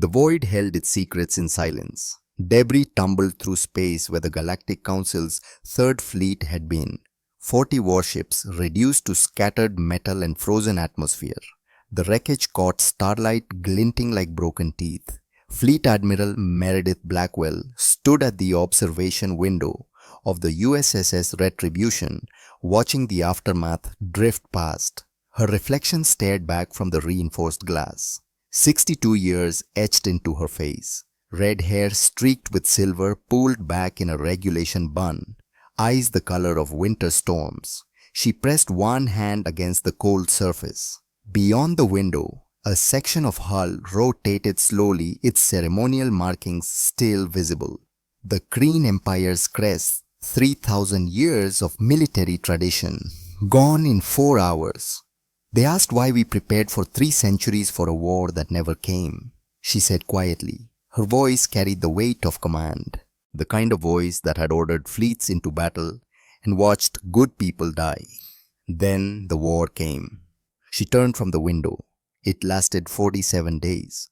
The void held its secrets in silence. Debris tumbled through space where the Galactic Council's Third Fleet had been. 40 warships reduced to scattered metal and frozen atmosphere. The wreckage caught starlight glinting like broken teeth. Fleet Admiral Meredith Blackwell stood at the observation window of the USS Retribution, watching the aftermath drift past. Her reflection stared back from the reinforced glass. 62 years etched into her face. Red hair streaked with silver pulled back in a regulation bun. Eyes the color of winter storms. She pressed one hand against the cold surface. Beyond the window, a section of hull rotated slowly, its ceremonial markings still visible. The Kryn Empire's crest, 3,000 years of military tradition, gone in 4 hours. They asked why we prepared for 3 centuries for a war that never came, she said quietly. Her voice carried the weight of command, the kind of voice that had ordered fleets into battle and watched good people die. Then the war came. She turned from the window. It lasted 47 days.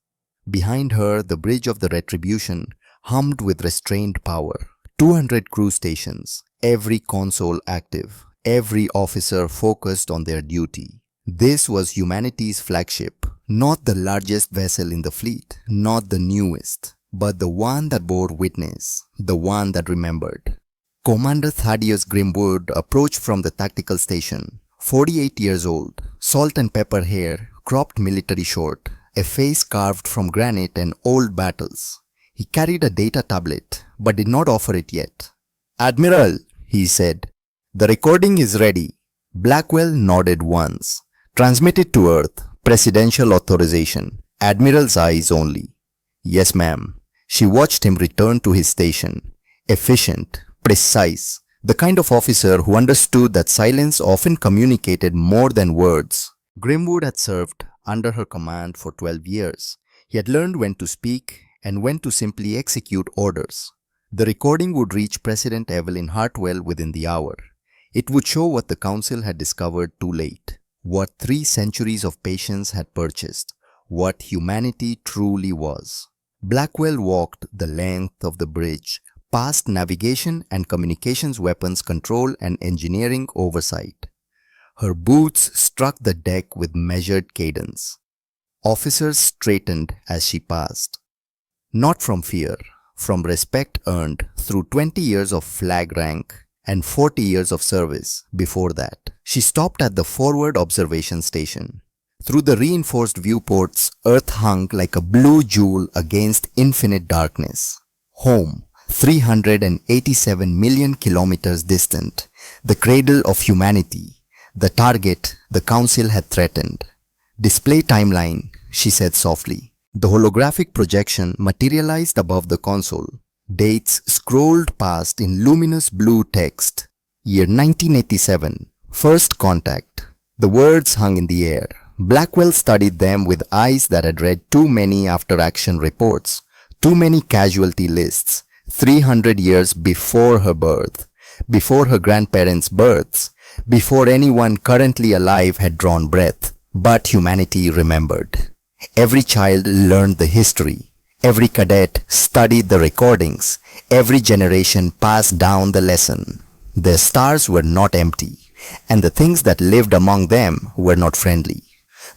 Behind her, the bridge of the Retribution hummed with restrained power. 200 crew stations, every console active, every officer focused on their duty. This was humanity's flagship, not the largest vessel in the fleet, not the newest, but the one that bore witness, the one that remembered. Commander Thaddeus Grimwood approached from the tactical station, 48 years old, salt and pepper hair, cropped military short, a face carved from granite and old battles. He carried a data tablet, but did not offer it yet. "Admiral," he said, "the recording is ready." Blackwell nodded once. "Transmitted to Earth, presidential authorization, Admiral's eyes only." "Yes, ma'am." She watched him return to his station. Efficient, precise, the kind of officer who understood that silence often communicated more than words. Grimwood had served under her command for 12 years. He had learned when to speak and when to simply execute orders. The recording would reach President Evelyn Hartwell within the hour. It would show what the Council had discovered too late, what 3 centuries of patience had purchased, what humanity truly was. Blackwell walked the length of the bridge, past navigation and communications weapons control and engineering oversight. Her boots struck the deck with measured cadence. Officers straightened as she passed. Not from fear, from respect earned through 20 years of flag rank and 40 years of service before that. She stopped at the forward observation station. Through the reinforced viewports, Earth hung like a blue jewel against infinite darkness. Home, 387 million kilometers distant, the cradle of humanity, the target the Council had threatened. "Display timeline," she said softly. The holographic projection materialized above the console. Dates scrolled past in luminous blue text. Year 1987. First contact. The words hung in the air. Blackwell studied them with eyes that had read too many after-action reports, too many casualty lists, 300 years before her birth, before her grandparents' births, before anyone currently alive had drawn breath. But humanity remembered. Every child learned the history. Every cadet studied the recordings. Every generation passed down the lesson. The stars were not empty, and the things that lived among them were not friendly.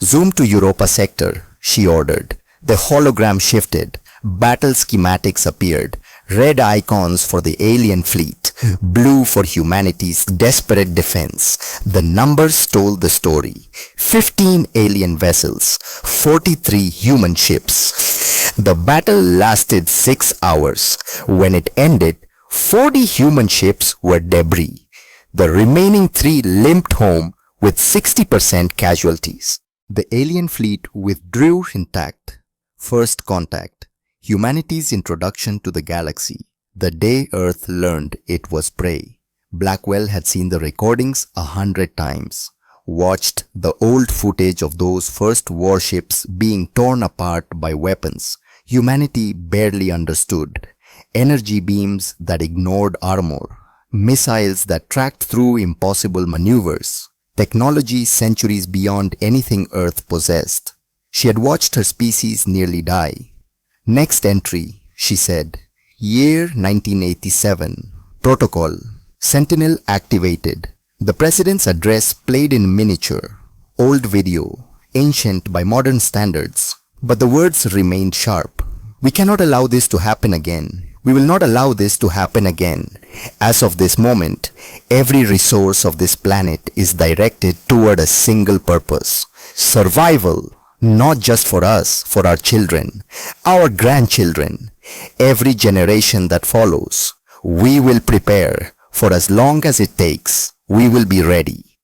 "Zoom to Europa sector," she ordered. The hologram shifted. Battle schematics appeared. Red icons for the alien fleet, blue for humanity's desperate defense. The numbers told the story. 15 alien vessels, 43 human ships. The battle lasted 6 hours. When it ended, 40 human ships were debris. The remaining 3 limped home with 60% casualties. The alien fleet withdrew intact. First contact. Humanity's introduction to the galaxy. The day Earth learned it was prey. Blackwell had seen the recordings 100 times. Watched the old footage of those first warships being torn apart by weapons humanity barely understood. Energy beams that ignored armor. Missiles that tracked through impossible maneuvers. Technology centuries beyond anything Earth possessed. She had watched her species nearly die. Next entry, she said. Year 1987. Protocol. Sentinel activated. The president's address played in miniature. Old video. Ancient by modern standards. But the words remained sharp. We cannot allow this to happen again. We will not allow this to happen again. As of this moment, every resource of this planet is directed toward a single purpose. Survival. Not just for us, for our children, our grandchildren, every generation that follows. We will prepare. For as long as it takes, we will be ready.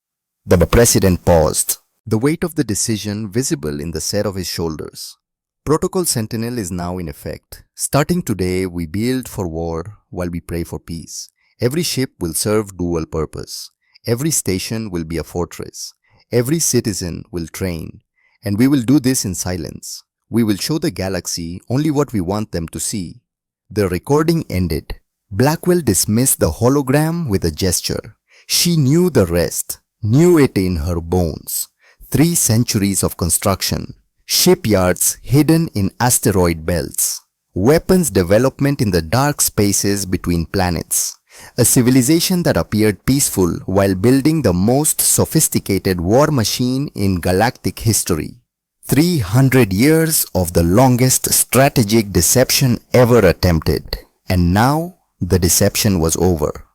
The president paused, the weight of the decision visible in the set of his shoulders. Protocol Sentinel is now in effect. Starting today, we build for war while we pray for peace. Every ship will serve dual purpose. Every station will be a fortress. Every citizen will train. And we will do this in silence. We will show the galaxy only what we want them to see. The recording ended. Blackwell dismissed the hologram with a gesture. She knew the rest, knew it in her bones. 3 centuries of construction. Shipyards hidden in asteroid belts. Weapons development in the dark spaces between planets. A civilization that appeared peaceful while building the most sophisticated war machine in galactic history. 300 years of the longest strategic deception ever attempted. And now, the deception was over.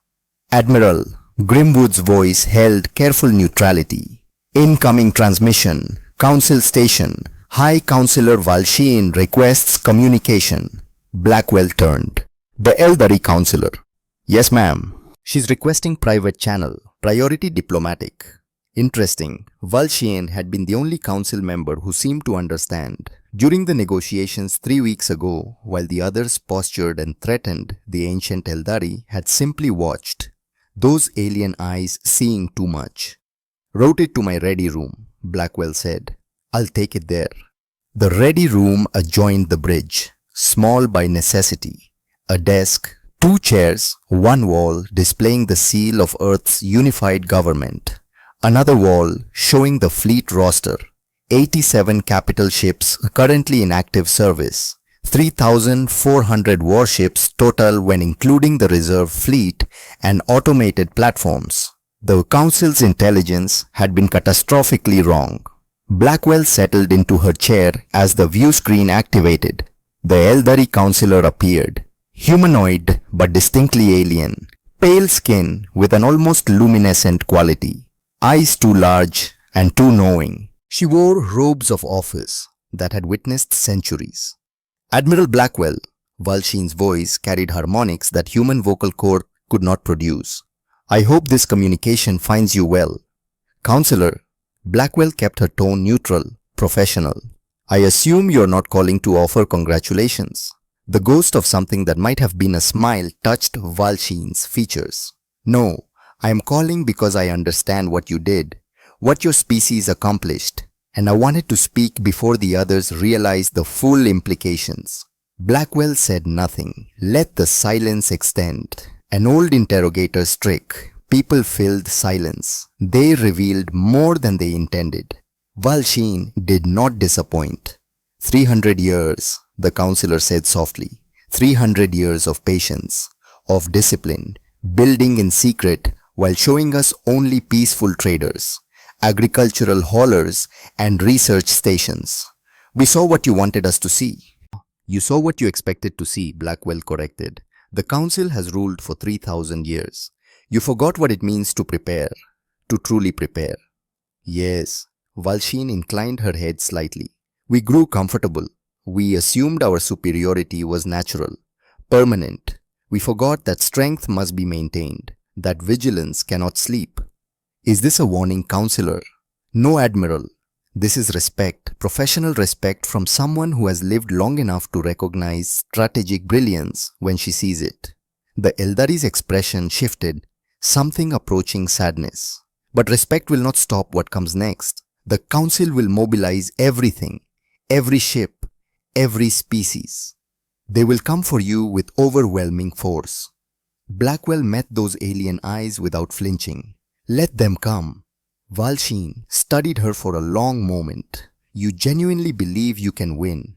Admiral Grimwood's voice held careful neutrality. Incoming transmission. Council station. High Counselor Valsheen requests communication. Blackwell turned. The elderly counselor. Yes, ma'am. She's requesting private channel. Priority diplomatic. Interesting. Valsheen had been the only council member who seemed to understand. During the negotiations 3 weeks ago, while the others postured and threatened, the ancient Eldari had simply watched. Those alien eyes seeing too much. Wrote it to my ready room, Blackwell said. I'll take it there. The ready room adjoined the bridge, small by necessity. A desk, 2 chairs, 1 wall displaying the seal of Earth's unified government. Another wall showing the fleet roster. 87 capital ships currently in active service. 3,400 warships total when including the reserve fleet and automated platforms. The Council's intelligence had been catastrophically wrong. Blackwell settled into her chair as the view screen activated. The elderly counselor appeared. Humanoid but distinctly alien. Pale skin with an almost luminescent quality. Eyes too large and too knowing. She wore robes of office that had witnessed centuries. Admiral Blackwell, Valsheen's voice carried harmonics that human vocal cord could not produce. I hope this communication finds you well. Counselor, Blackwell kept her tone neutral, professional. I assume you're not calling to offer congratulations. The ghost of something that might have been a smile touched Valsheen's features. No, I am calling because I understand what you did, what your species accomplished, and I wanted to speak before the others realized the full implications. Blackwell said nothing. Let the silence extend. An old interrogator's trick. People filled silence. They revealed more than they intended. Valsheen did not disappoint. 300 years, the counselor said softly. 300 years of patience, of discipline, building in secret while showing us only peaceful traders, agricultural haulers, and research stations. We saw what you wanted us to see. You saw what you expected to see, Blackwell corrected. The council has ruled for 3,000 years. You forgot what it means to prepare, to truly prepare. Yes, Valsheen inclined her head slightly. We grew comfortable. We assumed our superiority was natural, permanent. We forgot that strength must be maintained, that vigilance cannot sleep. Is this a warning, counselor? No, Admiral. This is respect, professional respect from someone who has lived long enough to recognize strategic brilliance when she sees it. The Eldari's expression shifted, something approaching sadness. But respect will not stop what comes next. The Council will mobilize everything, every ship, every species. They will come for you with overwhelming force. Blackwell met those alien eyes without flinching. Let them come. Valsheen studied her for a long moment. You genuinely believe you can win.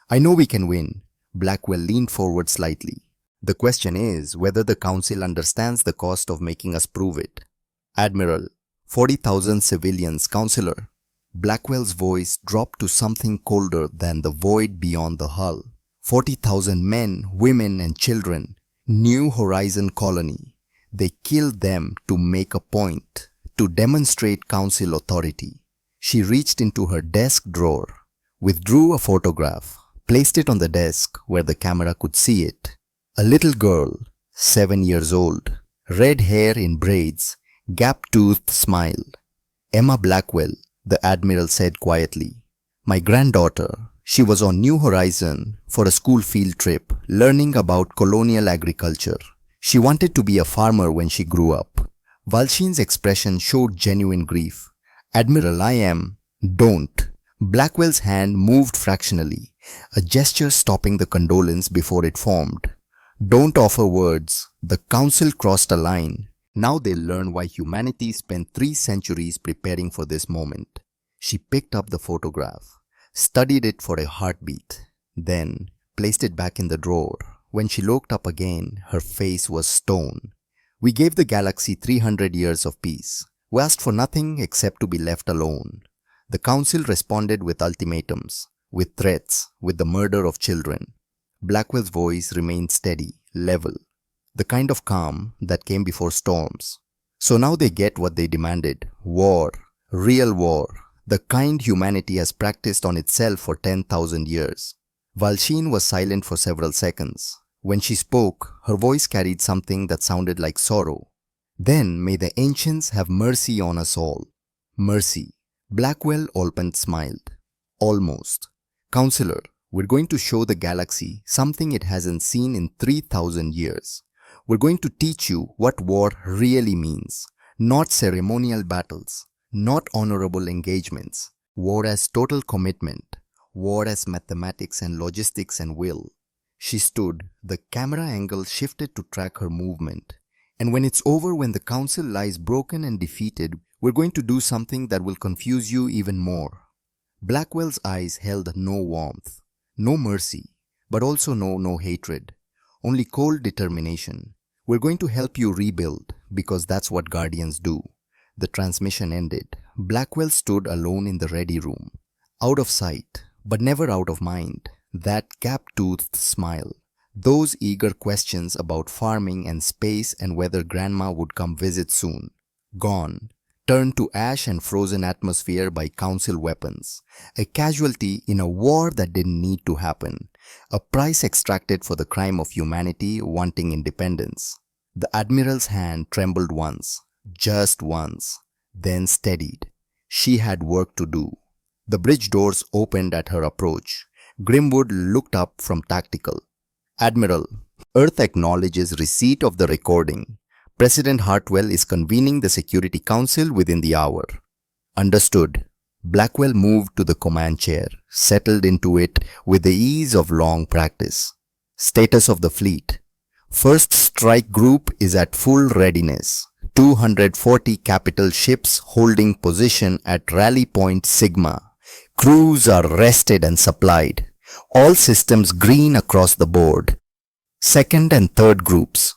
I know we can win. Blackwell leaned forward slightly. The question is whether the Council understands the cost of making us prove it. Admiral, 40,000 civilians, Counselor. Blackwell's voice dropped to something colder than the void beyond the hull. 40,000 men, women and children. New Horizon colony. They killed them to make a point, to demonstrate Council authority. She reached into her desk drawer, withdrew a photograph, placed it on the desk where the camera could see it. A little girl, 7 years old, red hair in braids, gap-toothed smile. Emma Blackwell, the Admiral said quietly. My granddaughter. She was on New Horizon for a school field trip, learning about colonial agriculture. She wanted to be a farmer when she grew up. Valshin's expression showed genuine grief. Admiral, I am. Don't. Blackwell's hand moved fractionally, a gesture stopping the condolence before it formed. Don't offer words. The Council crossed a line. Now they'll learn why humanity spent 3 centuries preparing for this moment. She picked up the photograph, studied it for a heartbeat, then placed it back in the drawer. When she looked up again, her face was stone. We gave the galaxy 300 years of peace. We asked for nothing except to be left alone. The Council responded with ultimatums, with threats, with the murder of children. Blackwell's voice remained steady, level, the kind of calm that came before storms. So now they get what they demanded. War, real war, the kind humanity has practiced on itself for 10,000 years. Valshin was silent for several seconds. When she spoke, her voice carried something that sounded like sorrow. Then may the ancients have mercy on us all. Mercy. Blackwell Olpant smiled. Almost. Counselor, we're going to show the galaxy something it hasn't seen in 3,000 years. We're going to teach you what war really means. Not ceremonial battles. Not honorable engagements. War as total commitment. War as mathematics and logistics and will. She stood. The camera angle shifted to track her movement. And when it's over, when the Council lies broken and defeated, we're going to do something that will confuse you even more. Blackwell's eyes held no warmth, no mercy, but also no hatred. Only cold determination. We're going to help you rebuild, because that's what Guardians do. The transmission ended. Blackwell stood alone in the ready room. Out of sight, but never out of mind. That gap-toothed smile. Those eager questions about farming and space and whether Grandma would come visit soon. Gone. Turned to ash and frozen atmosphere by Council weapons. A casualty in a war that didn't need to happen. A price extracted for the crime of humanity wanting independence. The Admiral's hand trembled once. Just once. Then steadied. She had work to do. The bridge doors opened at her approach. Grimwood looked up from tactical. Admiral, Earth acknowledges receipt of the recording. President Hartwell is convening the Security Council within the hour. Understood. Blackwell moved to the command chair, settled into it with the ease of long practice. Status of the fleet. First strike group is at full readiness. 240 capital ships holding position at Rally Point Sigma. Crews are rested and supplied. All systems green across the board. Second and third groups.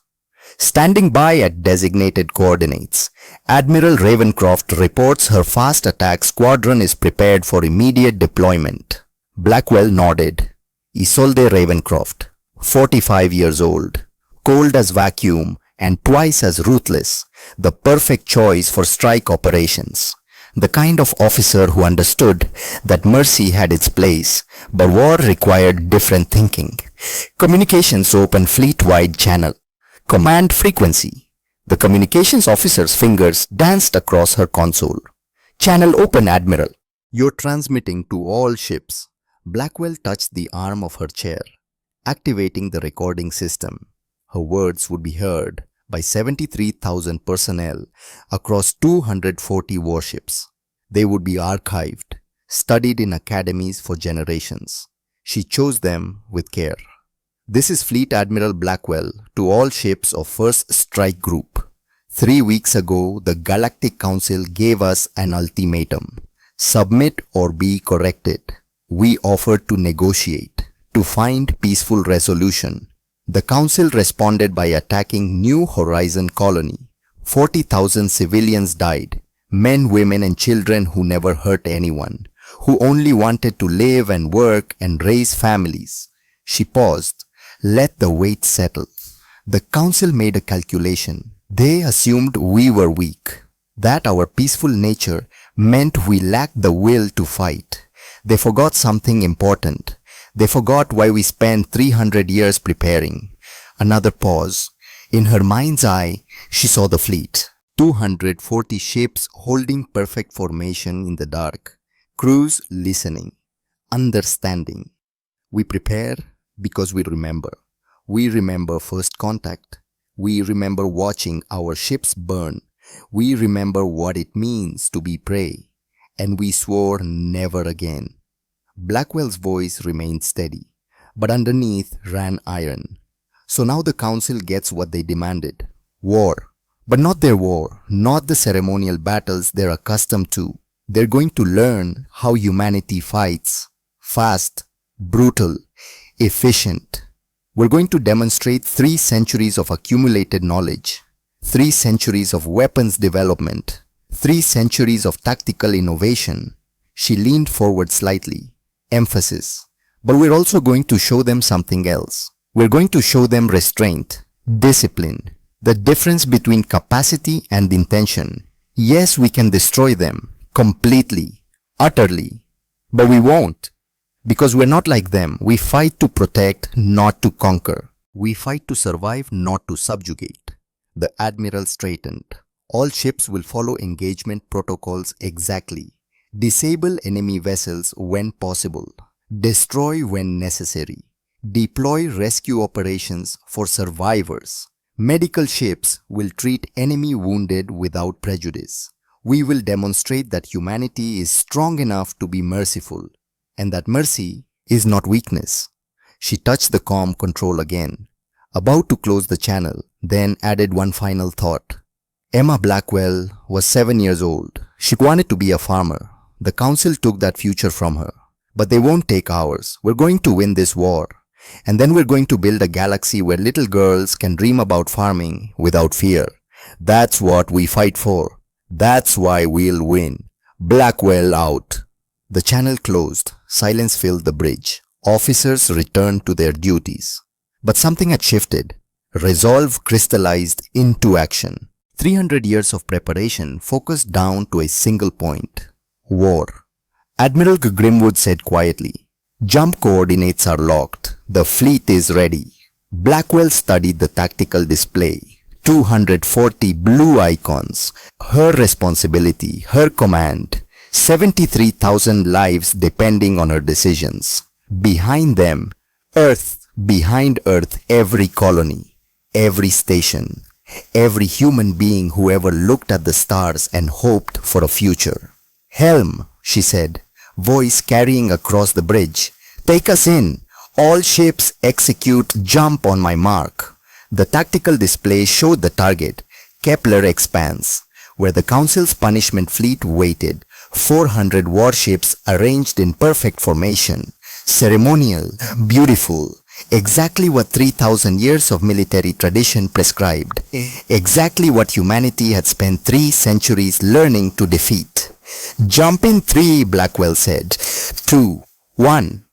Standing by at designated coordinates. Admiral Ravencroft reports her fast attack squadron is prepared for immediate deployment. Blackwell nodded. Isolde Ravencroft, 45 years old, cold as vacuum and twice as ruthless, the perfect choice for strike operations. The kind of officer who understood that mercy had its place, but war required different thinking. Communications open fleet-wide channel. Command frequency. The communications officer's fingers danced across her console. Channel open, Admiral. You're transmitting to all ships. Blackwell touched the arm of her chair, activating the recording system. Her words would be heard by 73,000 personnel across 240 warships. They would be archived, studied in academies for generations. She chose them with care. This is Fleet Admiral Blackwell to all ships of First Strike Group. 3 weeks ago, the Galactic Council gave us an ultimatum. Submit or be corrected. We offered to negotiate, to find peaceful resolution. The council responded by attacking New Horizon colony. 40,000 civilians died, men, women and children who never hurt anyone, who only wanted to live and work and raise families. She paused. Let the weight settle. The council made a calculation. They assumed we were weak, that our peaceful nature meant we lacked the will to fight. They forgot something important. They forgot why we spent 300 years preparing. Another pause. In her mind's eye, she saw the fleet. 240 ships holding perfect formation in the dark. Crews listening, understanding. We prepare because we remember. We remember first contact. We remember watching our ships burn. We remember what it means to be prey. And we swore never again. Blackwell's voice remained steady, but underneath ran iron. So now the council gets what they demanded. War. But not their war, not the ceremonial battles they're accustomed to. They're going to learn how humanity fights. Fast, brutal, efficient. We're going to demonstrate 3 centuries of accumulated knowledge, 3 centuries of weapons development, 3 centuries of tactical innovation. She leaned forward slightly. Emphasis. But we're also going to show them something else. We're going to show them restraint, discipline, the difference between capacity and intention. Yes, we can destroy them completely, utterly, but we won't. Because we're not like them. We fight to protect, not to conquer. We fight to survive, not to subjugate. The admiral straightened. All ships will follow engagement protocols exactly. Disable enemy vessels when possible. Destroy when necessary. Deploy rescue operations for survivors. Medical ships will treat enemy wounded without prejudice. We will demonstrate that humanity is strong enough to be merciful, and that mercy is not weakness. She touched the comm control again, about to close the channel, then added one final thought. Emma Blackwell was 7 years old. She wanted to be a farmer. The council took that future from her. But they won't take ours. We're going to win this war. And then we're going to build a galaxy where little girls can dream about farming without fear. That's what we fight for. That's why we'll win. Blackwell out. The channel closed. Silence filled the bridge. Officers returned to their duties. But something had shifted. Resolve crystallized into action. 300 years of preparation focused down to a single point. War. Admiral Grimwood said quietly, "Jump coordinates are locked. The fleet is ready." Blackwell studied the tactical display. 240 blue icons. Her responsibility, her command. 73,000 lives depending on her decisions. Behind them, Earth. Behind Earth, every colony, every station, every human being who ever looked at the stars and hoped for a future. "Helm," she said, voice carrying across the bridge. "Take us in. All ships execute jump on my mark." The tactical display showed the target, Kepler Expanse, where the Council's punishment fleet waited. 400 warships arranged in perfect formation. Ceremonial, beautiful. Exactly what 3,000 years of military tradition prescribed. Exactly what humanity had spent 3 centuries learning to defeat. "Jump in 3, Blackwell said. 2, 1.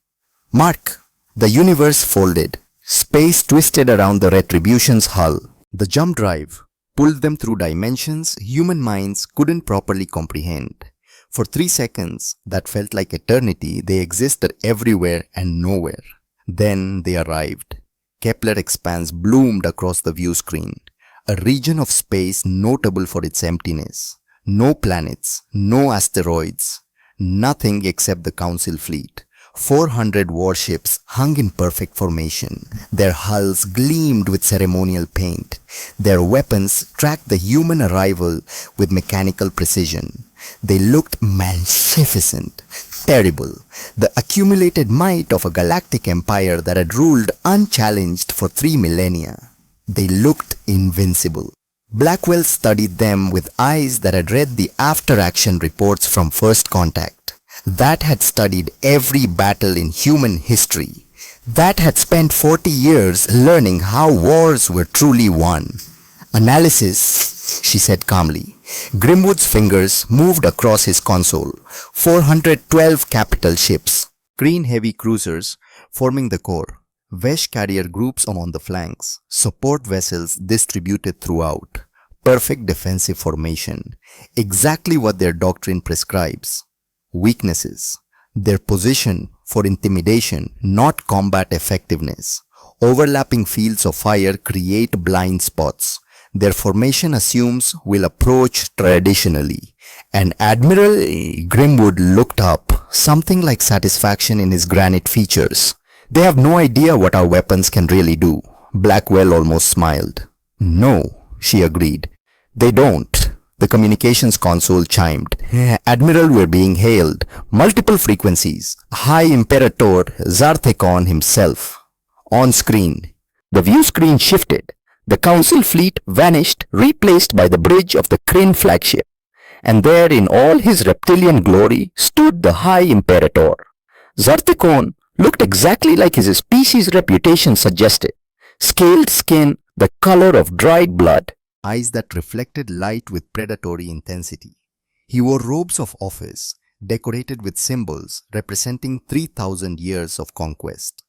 Mark. The universe folded. Space twisted around the Retribution's hull. The jump drive pulled them through dimensions human minds couldn't properly comprehend. For 3 seconds, that felt like eternity, they existed everywhere and nowhere. Then they arrived. Kepler Expanse bloomed across the view screen, a region of space notable for its emptiness. No planets, no asteroids, nothing except the Council fleet. 400 warships hung in perfect formation. Their hulls gleamed with ceremonial paint. Their weapons tracked the human arrival with mechanical precision. They looked magnificent, terrible, the accumulated might of a galactic empire that had ruled unchallenged for 3 millennia. They looked invincible. Blackwell studied them with eyes that had read the after-action reports from First Contact, that had studied every battle in human history, that had spent 40 years learning how wars were truly won. Analysis, she said calmly. Grimwood's fingers moved across his console. 412 capital ships, green heavy cruisers forming the core, Vesh carrier groups on the flanks, support vessels distributed throughout. Perfect defensive formation, exactly what their doctrine prescribes. Weaknesses, their position for intimidation, not combat effectiveness. Overlapping fields of fire create blind spots. Their formation assumes we'll approach traditionally. And Admiral Grimwood looked up, something like satisfaction in his granite features. They have no idea what our weapons can really do. Blackwell almost smiled. No, she agreed. They don't. The communications console chimed. Admiral, we're being hailed. Multiple frequencies. High Imperator Zarthekon himself. On screen. The view screen shifted. The Council fleet vanished, replaced by the bridge of the Kryn flagship. And there in all his reptilian glory stood the High Imperator. Zarthekon looked exactly like his species' reputation suggested. Scaled skin, the color of dried blood. Eyes that reflected light with predatory intensity. He wore robes of office, decorated with symbols representing 3,000 years of conquest.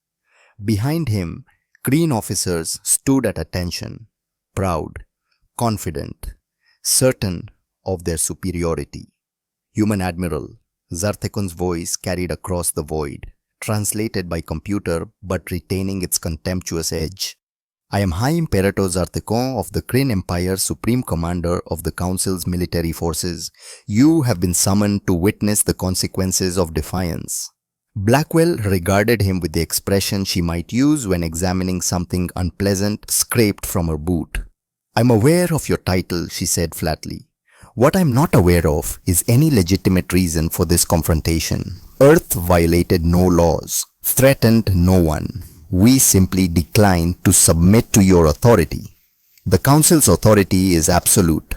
Behind him, Kryn officers stood at attention, proud, confident, certain of their superiority. Human Admiral, Zarthekon's voice carried across the void, translated by computer but retaining its contemptuous edge. I am High Imperator Zarthekon of the Kryn Empire, Supreme Commander of the Council's military forces. You have been summoned to witness the consequences of defiance. Blackwell regarded him with the expression she might use when examining something unpleasant scraped from her boot. I'm aware of your title, she said flatly. What I'm not aware of is any legitimate reason for this confrontation. Earth violated no laws, threatened no one. We simply decline to submit to your authority. The Council's authority is absolute.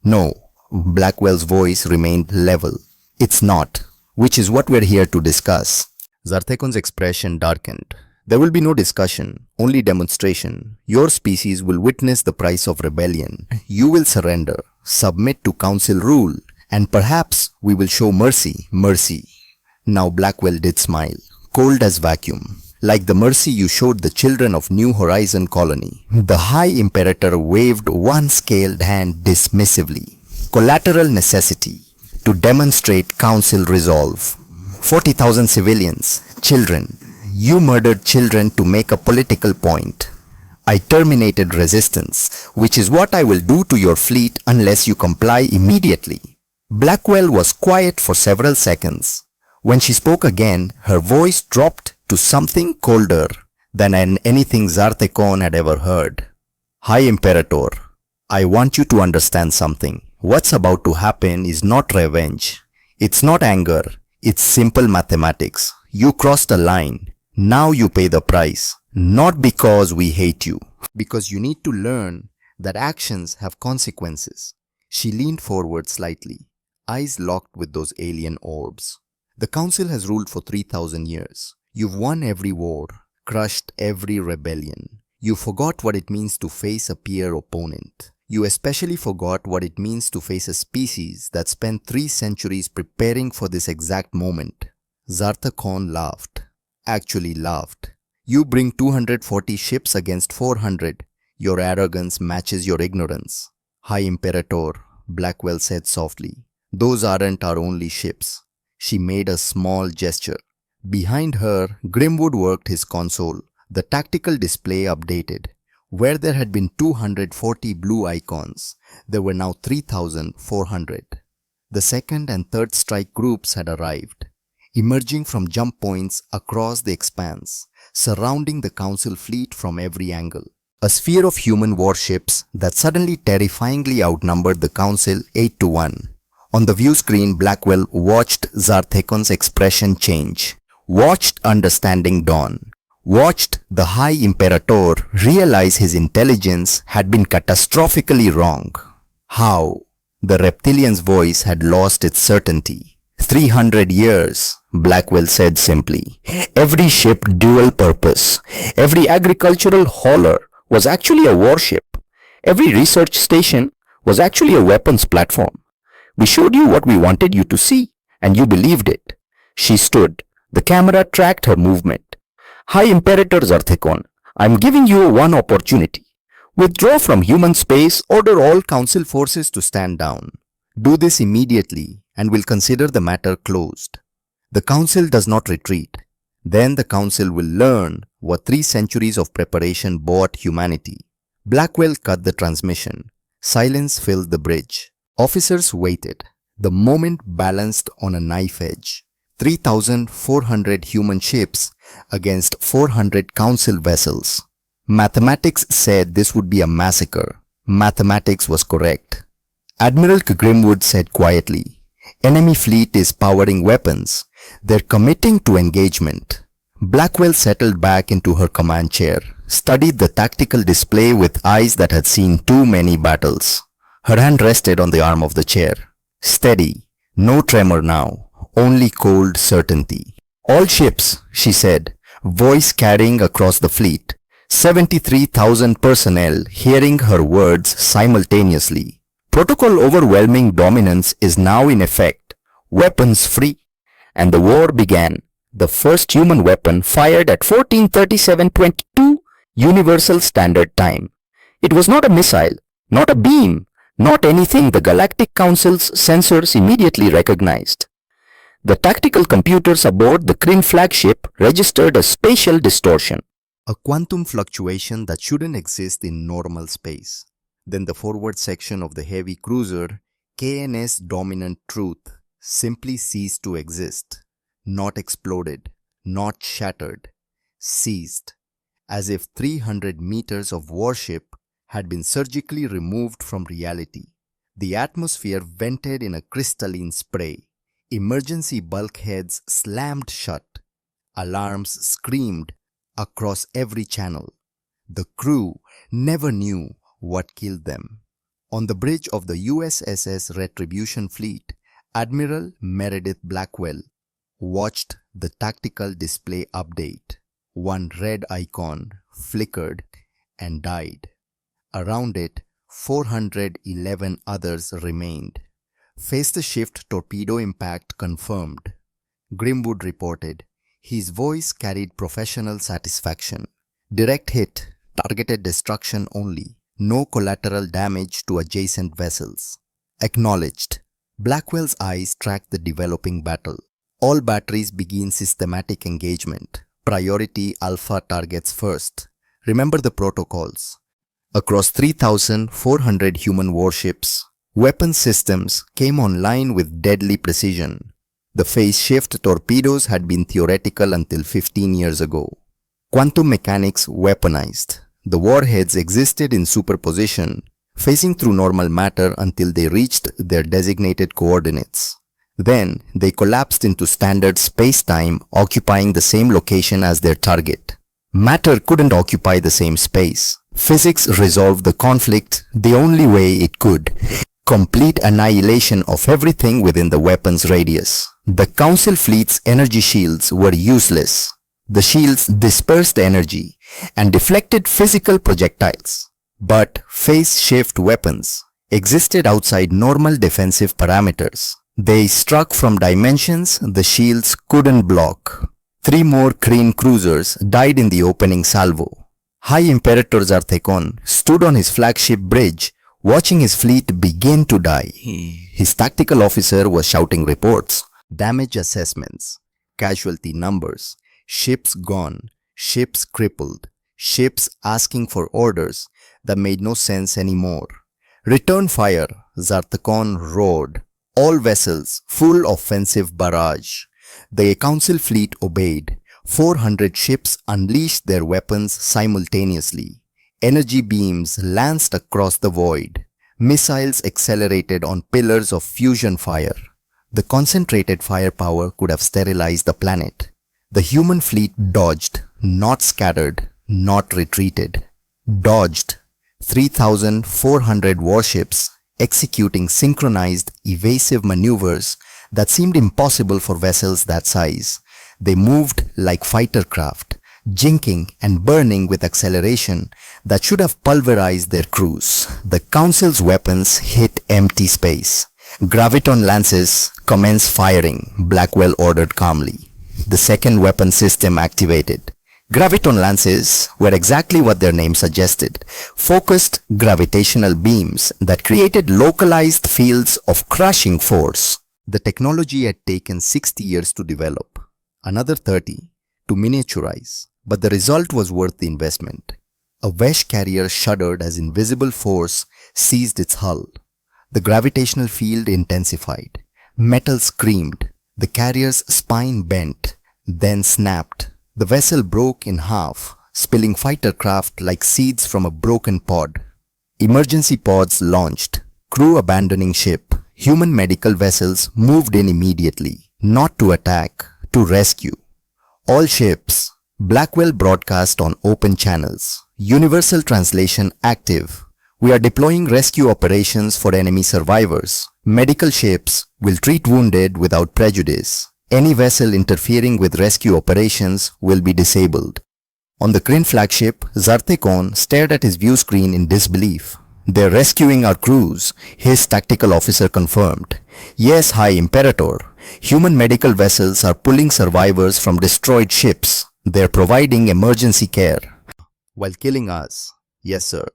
No, Blackwell's voice remained level. It's not, which is what we're here to discuss. Zarthekon's expression darkened. There will be no discussion, only demonstration. Your species will witness the price of rebellion. You will surrender, submit to Council rule, and perhaps we will show mercy. Now Blackwell did smile, cold as vacuum. Like the mercy you showed the children of New Horizon Colony. The High Imperator waved one scaled hand dismissively. Collateral necessity to demonstrate Council resolve. 40,000 civilians, children. You murdered children to make a political point. I terminated resistance, which is what I will do to your fleet unless you comply immediately. Blackwell was quiet for several seconds. When she spoke again, her voice dropped to something colder than anything Zarthekon had ever heard. High Imperator, I want you to understand something. What's about to happen is not revenge. It's not anger. It's simple mathematics. You crossed a line. Now you pay the price. Not because we hate you. Because you need to learn that actions have consequences. She leaned forward slightly, eyes locked with those alien orbs. The Council has ruled for 3,000 years. You've won every war, crushed every rebellion. You forgot what it means to face a peer opponent. You especially forgot what it means to face a species that spent 3 centuries preparing for this exact moment. Zarthekon laughed. Actually laughed. You bring 240 ships against 400. Your arrogance matches your ignorance. High Imperator, Blackwell said softly. Those aren't our only ships. She made a small gesture. Behind her, Grimwood worked his console. The tactical display updated. Where there had been 240 blue icons, there were now 3,400. The second and third strike groups had arrived, emerging from jump points across the expanse, surrounding the Council fleet from every angle. A sphere of human warships that suddenly terrifyingly outnumbered the Council 8-1. On the view screen, Blackwell watched Zarthekon's expression change. Watched understanding dawn. Watched the High Imperator realize his intelligence had been catastrophically wrong. How? The reptilian's voice had lost its certainty. 300 years, Blackwell said simply. Every ship dual purpose. Every agricultural hauler was actually a warship. Every research station was actually a weapons platform. We showed you what we wanted you to see, and you believed it. She stood. The camera tracked her movement. High Imperator Zarthekon, I'm giving you one opportunity. Withdraw from human space. Order all council forces to stand down. Do this immediately and we'll consider the matter closed. The council does not retreat. Then the council will learn what 3 centuries of preparation bought humanity. Blackwell cut the transmission. Silence filled the bridge. Officers waited. The moment balanced on a knife edge. 3,400 human ships against 400 council vessels. Mathematics said this would be a massacre. Mathematics was correct. Admiral Grimwood said quietly, "Enemy fleet is powering weapons. They're committing to engagement." Blackwell settled back into her command chair, studied the tactical display with eyes that had seen too many battles. Her hand rested on the arm of the chair. Steady, no tremor now, only cold certainty. "All ships," she said, voice carrying across the fleet. 73,000 personnel hearing her words simultaneously. Protocol overwhelming dominance is now in effect. Weapons free. And the war began. The first human weapon fired at 14:37:22 Universal Standard Time. It was not a missile, not a beam, not anything the Galactic Council's sensors immediately recognized. The tactical computers aboard the Kryn flagship registered a spatial distortion. A quantum fluctuation that shouldn't exist in normal space. Then the forward section of the heavy cruiser, KNS Dominant Truth, simply ceased to exist. Not exploded, not shattered, ceased. As if 300 meters of warship had been surgically removed from reality. The atmosphere vented in a crystalline spray. Emergency bulkheads slammed shut. Alarms screamed across every channel. The crew never knew what killed them. On the bridge of the USS Retribution Fleet, Admiral Meredith Blackwell watched the tactical display update. One red icon flickered and died. Around it, 411 others remained. Phase the shift torpedo impact confirmed. Grimwood reported. His voice carried professional satisfaction. Direct hit, targeted destruction only. No collateral damage to adjacent vessels. Acknowledged. Blackwell's eyes tracked the developing battle. All batteries begin systematic engagement. Priority Alpha targets first. Remember the protocols. Across 3,400 human warships, weapon systems came online with deadly precision. The phase shift torpedoes had been theoretical until 15 years ago. Quantum mechanics weaponized. The warheads existed in superposition, phasing through normal matter until they reached their designated coordinates. Then, they collapsed into standard space-time, occupying the same location as their target. Matter couldn't occupy the same space. Physics resolved the conflict the only way it could. Complete annihilation of everything within the weapon's radius. The Council fleet's energy shields were useless. The shields dispersed energy and deflected physical projectiles. But phase shift weapons existed outside normal defensive parameters. They struck from dimensions the shields couldn't block. 3 more Kryn cruisers died in the opening salvo. High Imperator Zarthekon stood on his flagship bridge, watching his fleet begin to die. His tactical officer was shouting reports, damage assessments, casualty numbers, ships gone, ships crippled, ships asking for orders that made no sense anymore. Return fire, Zarthekon roared. All vessels, full offensive barrage. The Council fleet obeyed. 400 ships unleashed their weapons simultaneously. Energy beams lanced across the void. Missiles accelerated on pillars of fusion fire. The concentrated firepower could have sterilized the planet. The human fleet dodged, not scattered, not retreated. Dodged. 3,400 warships executing synchronized evasive maneuvers that seemed impossible for vessels that size. They moved like fighter craft, jinking and burning with acceleration that should have pulverized their crews. The Council's weapons hit empty space. Graviton lances commenced firing, Blackwell ordered calmly. The second weapon system activated. Graviton lances were exactly what their name suggested, focused gravitational beams that created localized fields of crushing force. The technology had taken 60 years to develop, another 30 to miniaturize, but the result was worth the investment. A Vesh carrier shuddered as invisible force seized its hull. The gravitational field intensified. Metal screamed. The carrier's spine bent, then snapped. The vessel broke in half, spilling fighter craft like seeds from a broken pod. Emergency pods launched. Crew abandoning ship. Human medical vessels moved in immediately, not to attack, to rescue. All ships. Blackwell broadcast on open channels. Universal translation active. We are deploying rescue operations for enemy survivors. Medical ships will treat wounded without prejudice. Any vessel interfering with rescue operations will be disabled. On the Kryn flagship, Zarthekon stared at his view screen in disbelief. They're rescuing our crews, his tactical officer confirmed. Yes, High Imperator. Human medical vessels are pulling survivors from destroyed ships. They're providing emergency care. While killing us. Yes, sir.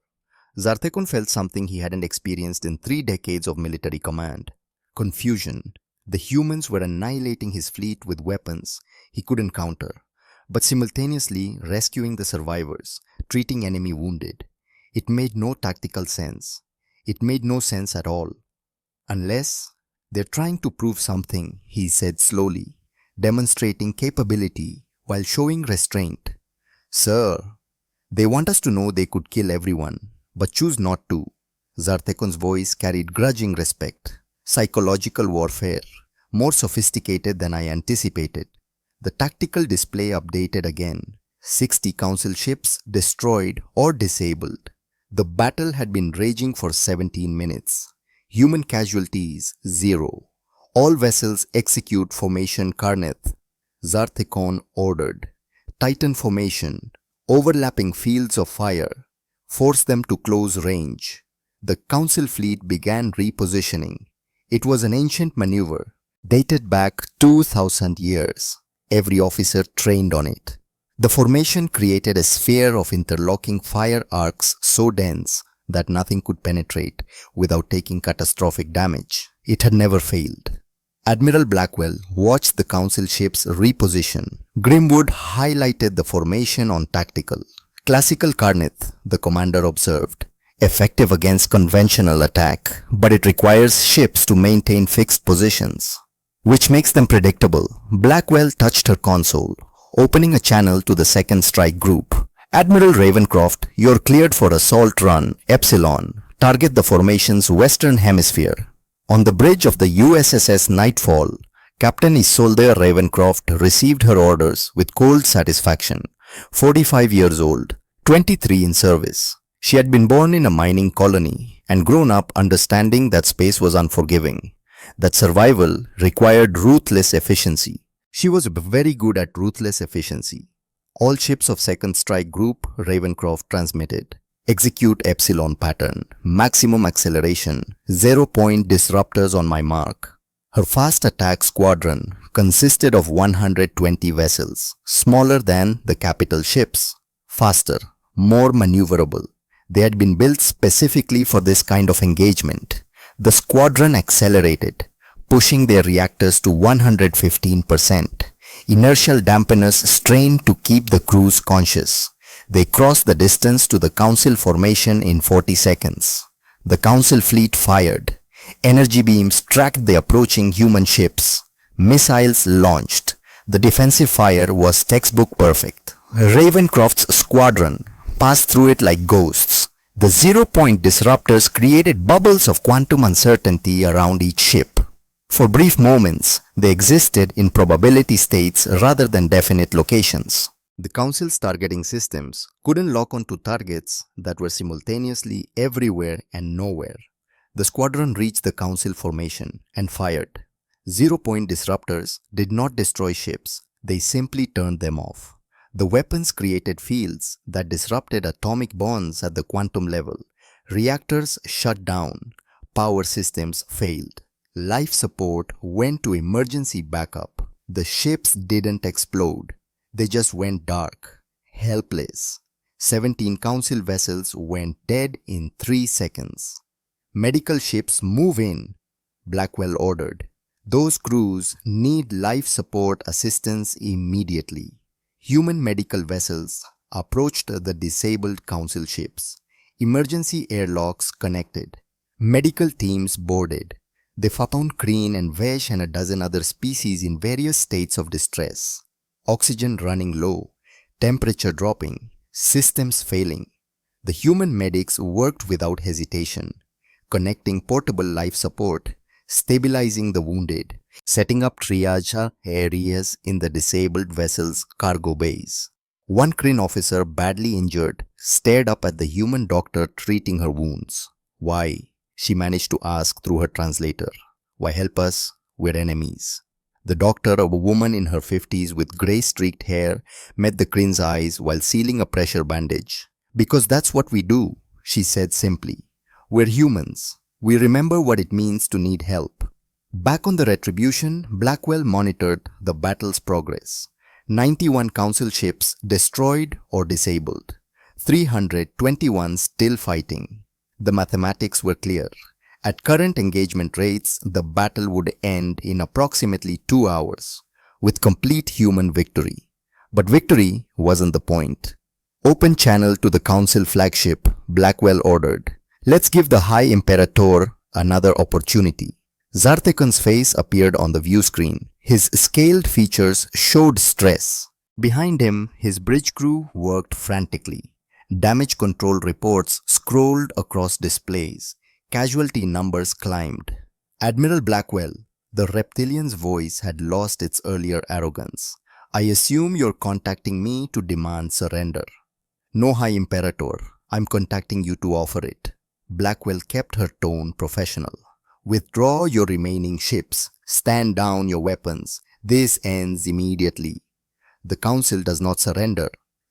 Zarthekon felt something he hadn't experienced in 3 decades of military command. Confusion. The humans were annihilating his fleet with weapons he couldn't counter, but simultaneously rescuing the survivors, treating enemy wounded. It made no tactical sense. It made no sense at all. Unless they're trying to prove something, he said slowly, demonstrating capability while showing restraint. Sir, they want us to know they could kill everyone, but choose not to. Zarthekon's voice carried grudging respect. Psychological warfare, more sophisticated than I anticipated. The tactical display updated again. 60 Council ships destroyed or disabled. The battle had been raging for 17 minutes. Human casualties 0. All vessels execute formation Karneth. Zarthekon ordered. Titan formation, overlapping fields of fire. Force them to close range. The Council fleet began repositioning. It was an ancient maneuver, dated back 2,000 years. Every officer trained on it. The formation created a sphere of interlocking fire arcs so dense that nothing could penetrate without taking catastrophic damage. It had never failed. Admiral Blackwell watched the Council ships reposition. Grimwood highlighted the formation on tactical. Classical Karnith, the commander observed. Effective against conventional attack, but it requires ships to maintain fixed positions, which makes them predictable. Blackwell touched her console, opening a channel to the second strike group. Admiral Ravencroft, you're cleared for assault run, Epsilon. Target the formation's western hemisphere. On the bridge of the USSS Nightfall, Captain Isolde Ravencroft received her orders with cold satisfaction. 45 years old, 23 in service. She had been born in a mining colony and grown up understanding that space was unforgiving, that survival required ruthless efficiency. She was very good at ruthless efficiency. All ships of second strike group, Ravencroft transmitted. Execute Epsilon pattern, maximum acceleration, 0-point disruptors on my mark. Her fast attack squadron consisted of 120 vessels, smaller than the capital ships, faster, more maneuverable. They had been built specifically for this kind of engagement. The squadron accelerated, pushing their reactors to 115%. Inertial dampeners strained to keep the crews conscious. They crossed the distance to the Council formation in 40 seconds. The Council fleet fired. Energy beams tracked the approaching human ships. Missiles launched. The defensive fire was textbook perfect. Ravencroft's squadron passed through it like ghosts. The 0-point disruptors created bubbles of quantum uncertainty around each ship. For brief moments, they existed in probability states rather than definite locations. The Council's targeting systems couldn't lock onto targets that were simultaneously everywhere and nowhere. The squadron reached the Council formation and fired. Zero-point disruptors did not destroy ships, they simply turned them off. The weapons created fields that disrupted atomic bonds at the quantum level. Reactors shut down, power systems failed. Life support went to emergency backup. The ships didn't explode, they just went dark, helpless. 17 council vessels went dead in 3 seconds. Medical ships move in, Blackwell ordered. Those crews need life support assistance immediately. Human medical vessels approached the disabled council ships. Emergency airlocks connected. Medical teams boarded. They found Kreen and Vesh and a dozen other species in various states of distress. Oxygen running low, temperature dropping, systems failing. The human medics worked without hesitation, connecting portable life support, stabilizing the wounded, setting up triage areas in the disabled vessel's cargo bays. One crane officer, badly injured, stared up at the human doctor treating her wounds. "Why?" she managed to ask through her translator. "Why help us? We're enemies." The doctor, a woman in her 50s with grey-streaked hair, met the crane's eyes while sealing a pressure bandage. "Because that's what we do," she said simply. "We're humans. We remember what it means to need help." Back on the Retribution, Blackwell monitored the battle's progress. 91 council ships destroyed or disabled. 321 still fighting. The mathematics were clear. At current engagement rates, the battle would end in approximately 2 hours, with complete human victory. But victory wasn't the point. "Open channel to the council flagship," Blackwell ordered. "Let's give the High Imperator another opportunity." Zartekon's face appeared on the view screen. His scaled features showed stress. Behind him, his bridge crew worked frantically. Damage control reports scrolled across displays. Casualty numbers climbed. "Admiral Blackwell," the reptilian's voice had lost its earlier arrogance. "I assume you're contacting me to demand surrender." "No, High Imperator. I'm contacting you to offer it." Blackwell kept her tone professional. "Withdraw your remaining ships. Stand down your weapons. This ends immediately. The Council does not surrender.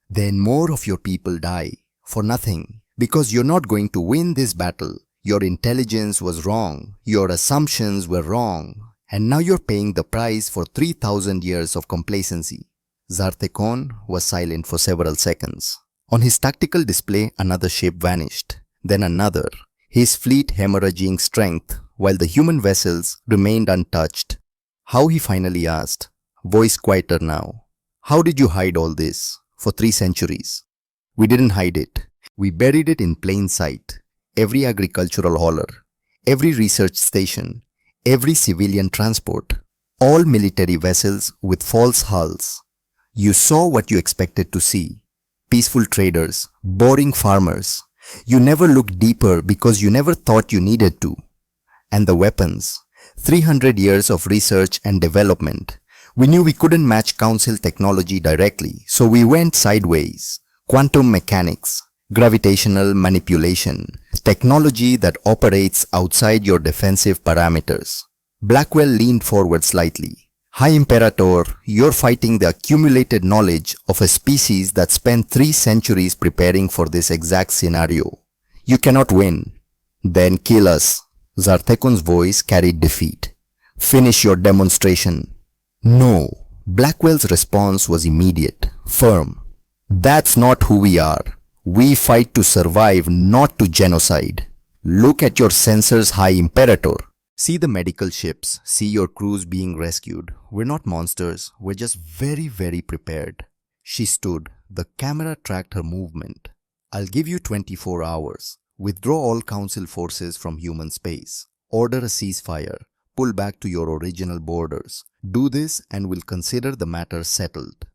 Then more of your people die. For nothing. Because you're not going to win this battle. Your intelligence was wrong. Your assumptions were wrong. And now you're paying the price for 3,000 years of complacency." Zartekon was silent for several seconds. On his tactical display, another ship vanished. Then another. His fleet hemorrhaging strength, while the human vessels remained untouched. "How?" he finally asked, voice quieter now. "How did you hide all this for 3 centuries?" "We didn't hide it. We buried it in plain sight. Every agricultural hauler, every research station, every civilian transport, all military vessels with false hulls. You saw what you expected to see. Peaceful traders, boring farmers. You never looked deeper because you never thought you needed to. And the weapons, 300 years of research and development. We knew we couldn't match Council technology directly, so we went sideways. Quantum mechanics, gravitational manipulation, technology that operates outside your defensive parameters." Blackwell leaned forward slightly. "High Imperator, you're fighting the accumulated knowledge of a species that spent 3 centuries preparing for this exact scenario. You cannot win." "Then kill us." Zartekon's voice carried defeat. "Finish your demonstration." "No." Blackwell's response was immediate, firm. "That's not who we are. We fight to survive, not to genocide. Look at your sensors, High Imperator." "See the medical ships, see your crews being rescued. We're not monsters, we're just very, very prepared." She stood. The camera tracked her movement. "I'll give you 24 hours. Withdraw all Council forces from human space. Order a ceasefire. Pull back to your original borders. Do this and we'll consider the matter settled.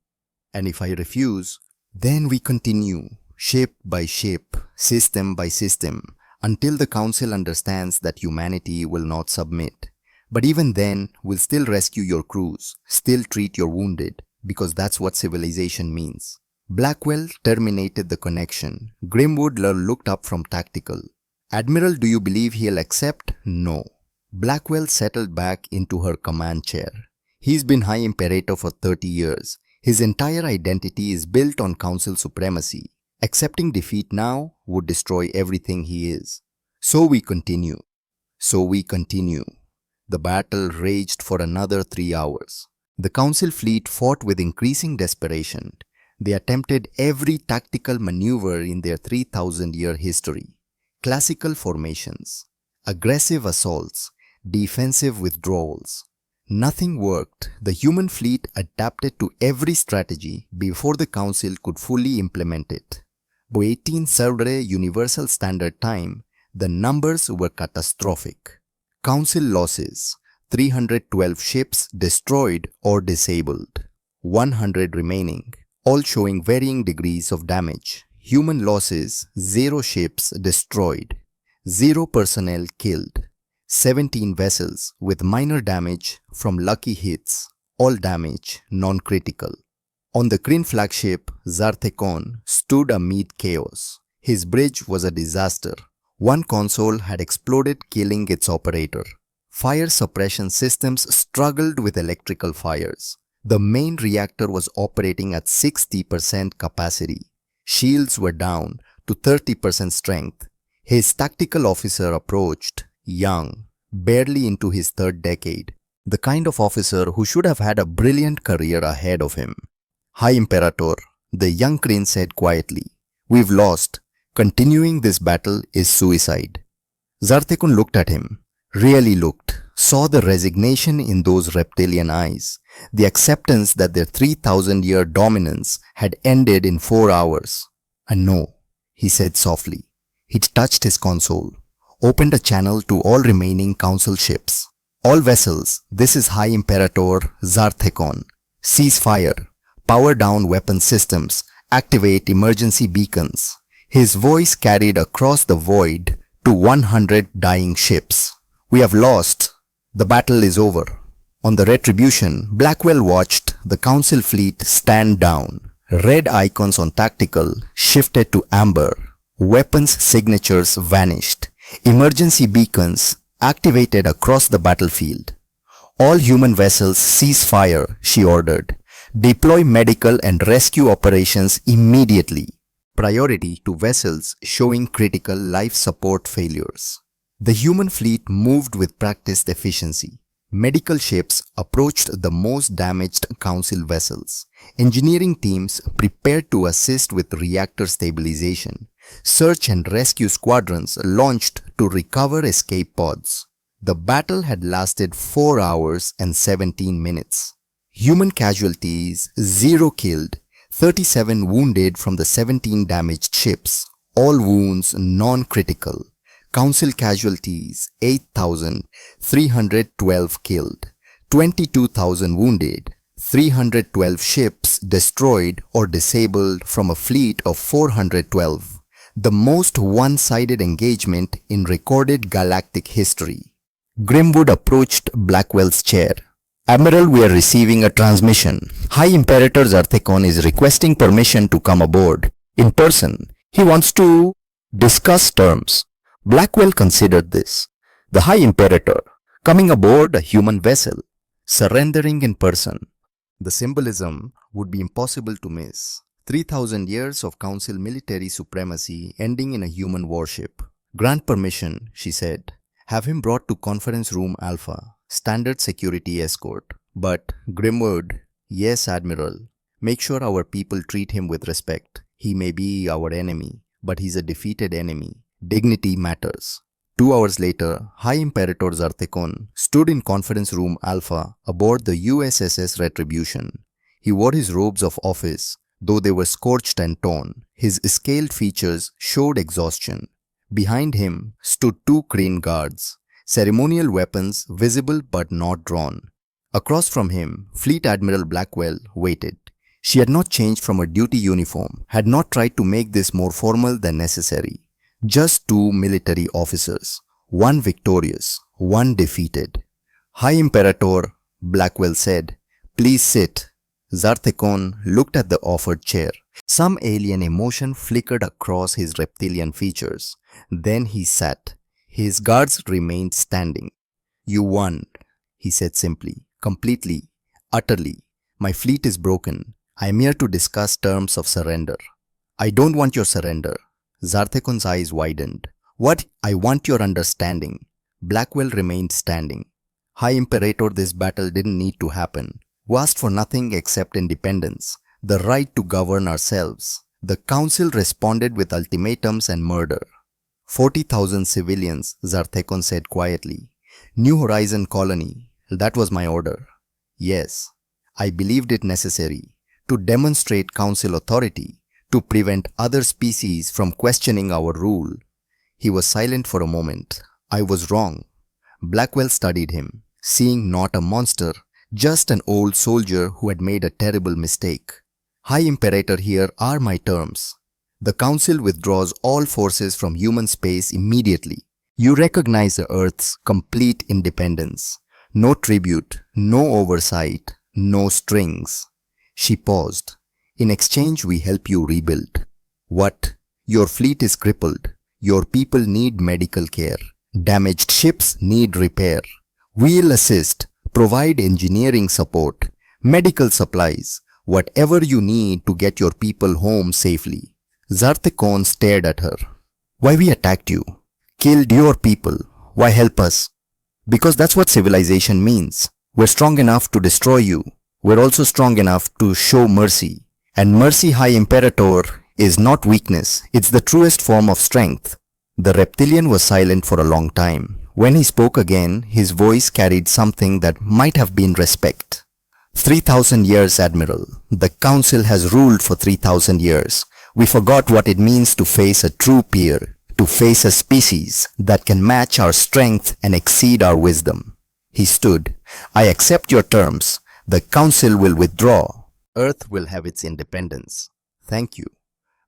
And if I refuse, then we continue, ship by ship, system by system, until the Council understands that humanity will not submit. But even then, we'll still rescue your crews, still treat your wounded, because that's what civilization means." Blackwell terminated the connection. Grimwood looked up from tactical. "Admiral, do you believe he'll accept?" "No." Blackwell settled back into her command chair. He's been High Imperator for 30 years. His entire identity is built on Council supremacy. Accepting defeat now would destroy everything he is. So we continue. The battle raged for another 3 hours. The Council fleet fought with increasing desperation. They attempted every tactical maneuver in their 3,000-year history. Classical formations, aggressive assaults, defensive withdrawals. Nothing worked. The human fleet adapted to every strategy before the Council could fully implement it. By 18 Saturday Universal Standard Time, the numbers were catastrophic. Council losses: 312 ships destroyed or disabled, 100 remaining, all showing varying degrees of damage. Human losses: 0 ships destroyed, 0 personnel killed, 17 vessels with minor damage from lucky hits, all damage non-critical. On the Kryn flagship, Zarthekon stood amid chaos. His bridge was a disaster. One console had exploded, killing its operator. Fire suppression systems struggled with electrical fires. The main reactor was operating at 60% capacity. Shields were down to 30% strength. His tactical officer approached, young, barely into his 3rd decade. The kind of officer who should have had a brilliant career ahead of him. High Imperator, the young Kryn said quietly, "We've lost. Continuing this battle is suicide." Zarthekon looked at him, really looked, saw the resignation in those reptilian eyes, the acceptance that their 3,000-year dominance had ended in 4 hours. "And no," he said softly. He touched his console, opened a channel to all remaining Council ships. "All vessels, this is High Imperator Zarthekon. Cease fire. Power down weapon systems. Activate emergency beacons." His voice carried across the void to 100 dying ships. "We have lost. The battle is over." On the Retribution, Blackwell watched the Council fleet stand down. Red icons on tactical shifted to amber. Weapons signatures vanished. Emergency beacons activated across the battlefield. "All human vessels cease fire," she ordered. "Deploy medical and rescue operations immediately. Priority to vessels showing critical life support failures." The human fleet moved with practiced efficiency. Medical ships approached the most damaged Council vessels. Engineering teams prepared to assist with reactor stabilization. Search and rescue squadrons launched to recover escape pods. The battle had lasted 4 hours and 17 minutes. Human casualties: 0 killed, 37 wounded from the 17 damaged ships, all wounds non-critical. Council casualties: 8,312 killed, 22,000 wounded, 312 ships destroyed or disabled from a fleet of 412. The most one-sided engagement in recorded galactic history. Grimwood approached Blackwell's chair. "Admiral, we are receiving a transmission. High Imperator Zarthekon is requesting permission to come aboard. In person. He wants to discuss terms." Blackwell considered this. The High Imperator, coming aboard a human vessel, surrendering in person. The symbolism would be impossible to miss. 3,000 years of Council military supremacy ending in a human warship. "Grant permission," she said. "Have him brought to Conference Room Alpha. Standard security escort." But Grimwood: "Yes, Admiral. Make sure our people treat him with respect. He may be our enemy, but he's a defeated enemy. Dignity matters." 2 hours later, High Imperator Zarthekon stood in Conference Room Alpha aboard the USS Retribution. He wore his robes of office, though they were scorched and torn. His scaled features showed exhaustion. Behind him stood 2 Kryn guards, ceremonial weapons visible but not drawn. Across from him, Fleet Admiral Blackwell waited. She had not changed from her duty uniform, had not tried to make this more formal than necessary. Just 2 military officers, one victorious, one defeated. "High Imperator," Blackwell said, "please sit." Zarthekon looked at the offered chair. Some alien emotion flickered across his reptilian features. Then he sat. His guards remained standing. You won, he said simply, completely, utterly. My fleet is broken. I am here to discuss terms of surrender. I don't want your surrender. Zarthekon's eyes widened. What? I want your understanding. Blackwell remained standing. High Imperator, this battle didn't need to happen. We asked for nothing except independence, the right to govern ourselves. The council responded with ultimatums and murder. 40,000 civilians, Zarthekon said quietly. New Horizon colony, that was my order. Yes, I believed it necessary to demonstrate council authority, to prevent other species from questioning our rule. He was silent for a moment. I was wrong. Blackwell studied him, seeing not a monster, just an old soldier who had made a terrible mistake. High Imperator, here are my terms. The Council withdraws all forces from human space immediately. You recognize the Earth's complete independence. No tribute, no oversight, no strings. She paused. In exchange, we help you rebuild. What? Your fleet is crippled. Your people need medical care. Damaged ships need repair. We'll assist, provide engineering support, medical supplies, whatever you need to get your people home safely. Zarthekon stared at her. Why we attacked you? Killed your people. Why help us? Because that's what civilization means. We're strong enough to destroy you. We're also strong enough to show mercy. And mercy, High Imperator, is not weakness. It's the truest form of strength. The reptilian was silent for a long time. When he spoke again, his voice carried something that might have been respect. 3,000 years, Admiral. The Council has ruled for 3,000 years. We forgot what it means to face a true peer, to face a species that can match our strength and exceed our wisdom. He stood. I accept your terms. The Council will withdraw. Earth will have its independence. Thank you.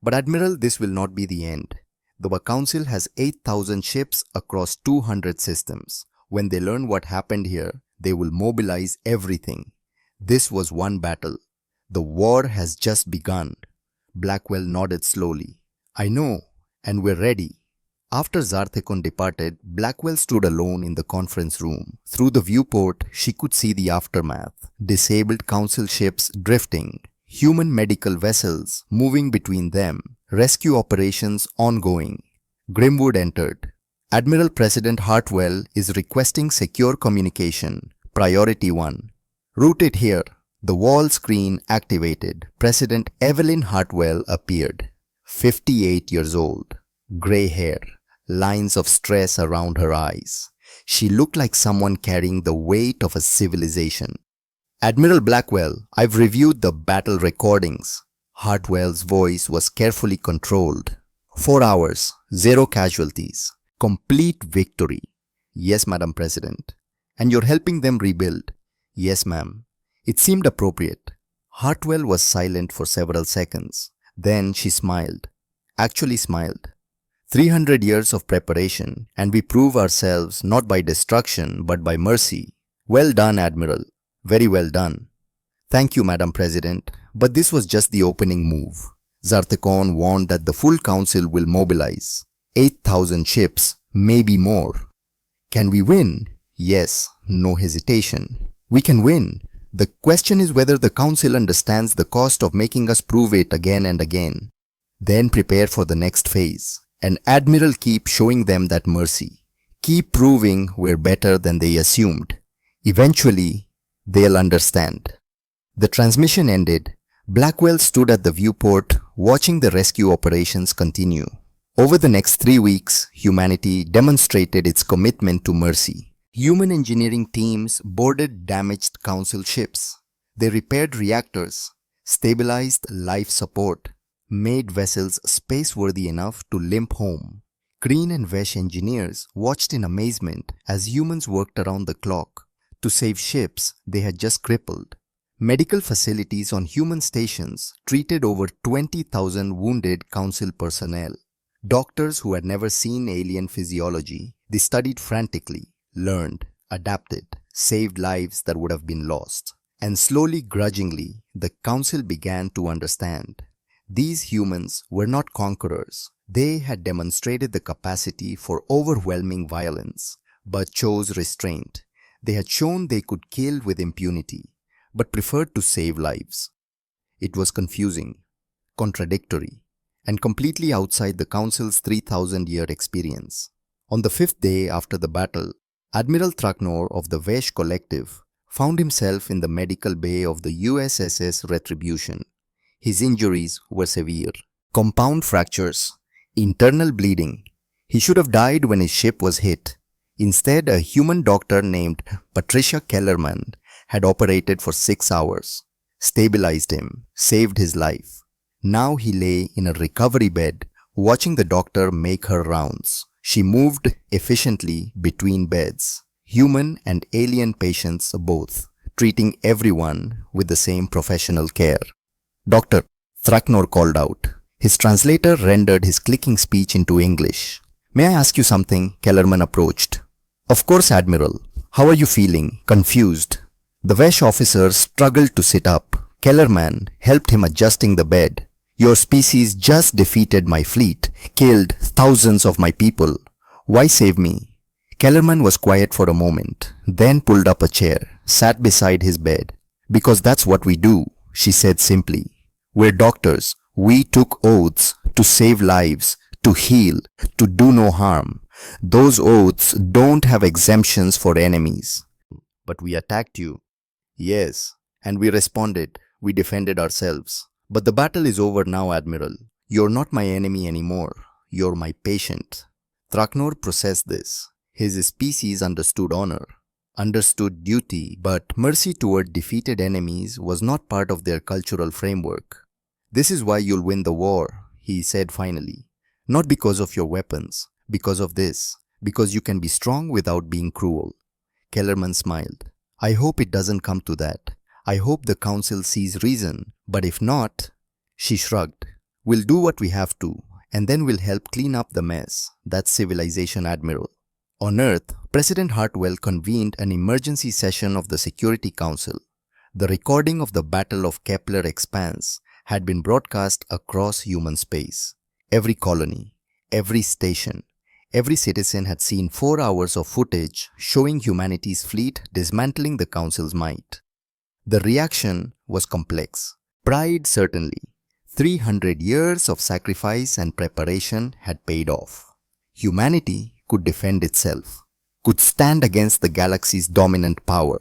But Admiral, this will not be the end. The Council has 8,000 ships across 200 systems. When they learn what happened here, they will mobilize everything. This was one battle. The war has just begun. Blackwell nodded slowly. I know, and we're ready. After Zarthekon departed, Blackwell stood alone in the conference room. Through the viewport, she could see the aftermath. Disabled council ships drifting, human medical vessels moving between them, rescue operations ongoing. Grimwood entered. Admiral President Hartwell is requesting secure communication. Priority 1. Route it here. The wall screen activated. President Evelyn Hartwell appeared. 58 years old. Grey hair. Lines of stress around her eyes. She looked like someone carrying the weight of a civilization. Admiral Blackwell, I've reviewed the battle recordings. Hartwell's voice was carefully controlled. 4 hours, 0 casualties. Complete victory. Yes, Madam President. And you're helping them rebuild. Yes, ma'am. It seemed appropriate. Hartwell was silent for several seconds. Then she smiled. Actually smiled. 300 years of preparation, and we prove ourselves not by destruction but by mercy. Well done, Admiral. Very well done. Thank you, Madam President, but this was just the opening move. Zarthekon warned that the full council will mobilize. 8,000 ships, maybe more. Can we win? Yes, no hesitation. We can win. The question is whether the council understands the cost of making us prove it again and again. Then prepare for the next phase. And Admiral, keep showing them that mercy. Keep proving we're better than they assumed. Eventually, they'll understand. The transmission ended. Blackwell stood at the viewport, watching the rescue operations continue. Over the next 3 weeks, humanity demonstrated its commitment to mercy. Human engineering teams boarded damaged council ships. They repaired reactors, stabilized life support, made vessels space-worthy enough to limp home. Green and Vesh engineers watched in amazement as humans worked around the clock to save ships they had just crippled. Medical facilities on human stations treated over 20,000 wounded council personnel. Doctors who had never seen alien physiology, they studied frantically, learned, adapted, saved lives that would have been lost. And slowly, grudgingly, the council began to understand. These humans were not conquerors. They had demonstrated the capacity for overwhelming violence, but chose restraint. They had shown they could kill with impunity, but preferred to save lives. It was confusing, contradictory, and completely outside the Council's 3,000-year experience. On the fifth day after the battle, Admiral Thraknor of the Vesh Collective found himself in the medical bay of the USS Retribution. His injuries were severe. Compound fractures, internal bleeding. He should have died when his ship was hit. Instead, a human doctor named Patricia Kellerman had operated for 6 hours, stabilized him, saved his life. Now he lay in a recovery bed, watching the doctor make her rounds. She moved efficiently between beds, human and alien patients both, treating everyone with the same professional care. "Doctor," Thraknor called out. His translator rendered his clicking speech into English. "May I ask you something?" Kellerman approached. "Of course, Admiral. How are you feeling?" Confused, the Vesh officer struggled to sit up. Kellerman helped him adjusting the bed. "Your species just defeated my fleet, killed thousands of my people. Why save me?" Kellerman was quiet for a moment, then pulled up a chair, sat beside his bed. "Because that's what we do," she said simply. "We're doctors. We took oaths to save lives, to heal, to do no harm. Those oaths don't have exemptions for enemies." "But we attacked you." "Yes, and we responded. We defended ourselves. But the battle is over now, Admiral. You're not my enemy anymore. You're my patient." Thraknor processed this. His species understood honor, understood duty, but mercy toward defeated enemies was not part of their cultural framework. "This is why you'll win the war," he said finally. "Not because of your weapons, because of this, because you can be strong without being cruel." Kellerman smiled. "I hope it doesn't come to that. I hope the Council sees reason, but if not..." She shrugged. "We'll do what we have to, and then we'll help clean up the mess. That's civilization, Admiral." On Earth, President Hartwell convened an emergency session of the Security Council. The recording of the Battle of Kepler Expanse had been broadcast across human space. Every colony, every station, every citizen had seen 4 hours of footage showing humanity's fleet dismantling the Council's might. The reaction was complex. Pride, certainly. 300 years of sacrifice and preparation had paid off. Humanity could defend itself, could stand against the galaxy's dominant power,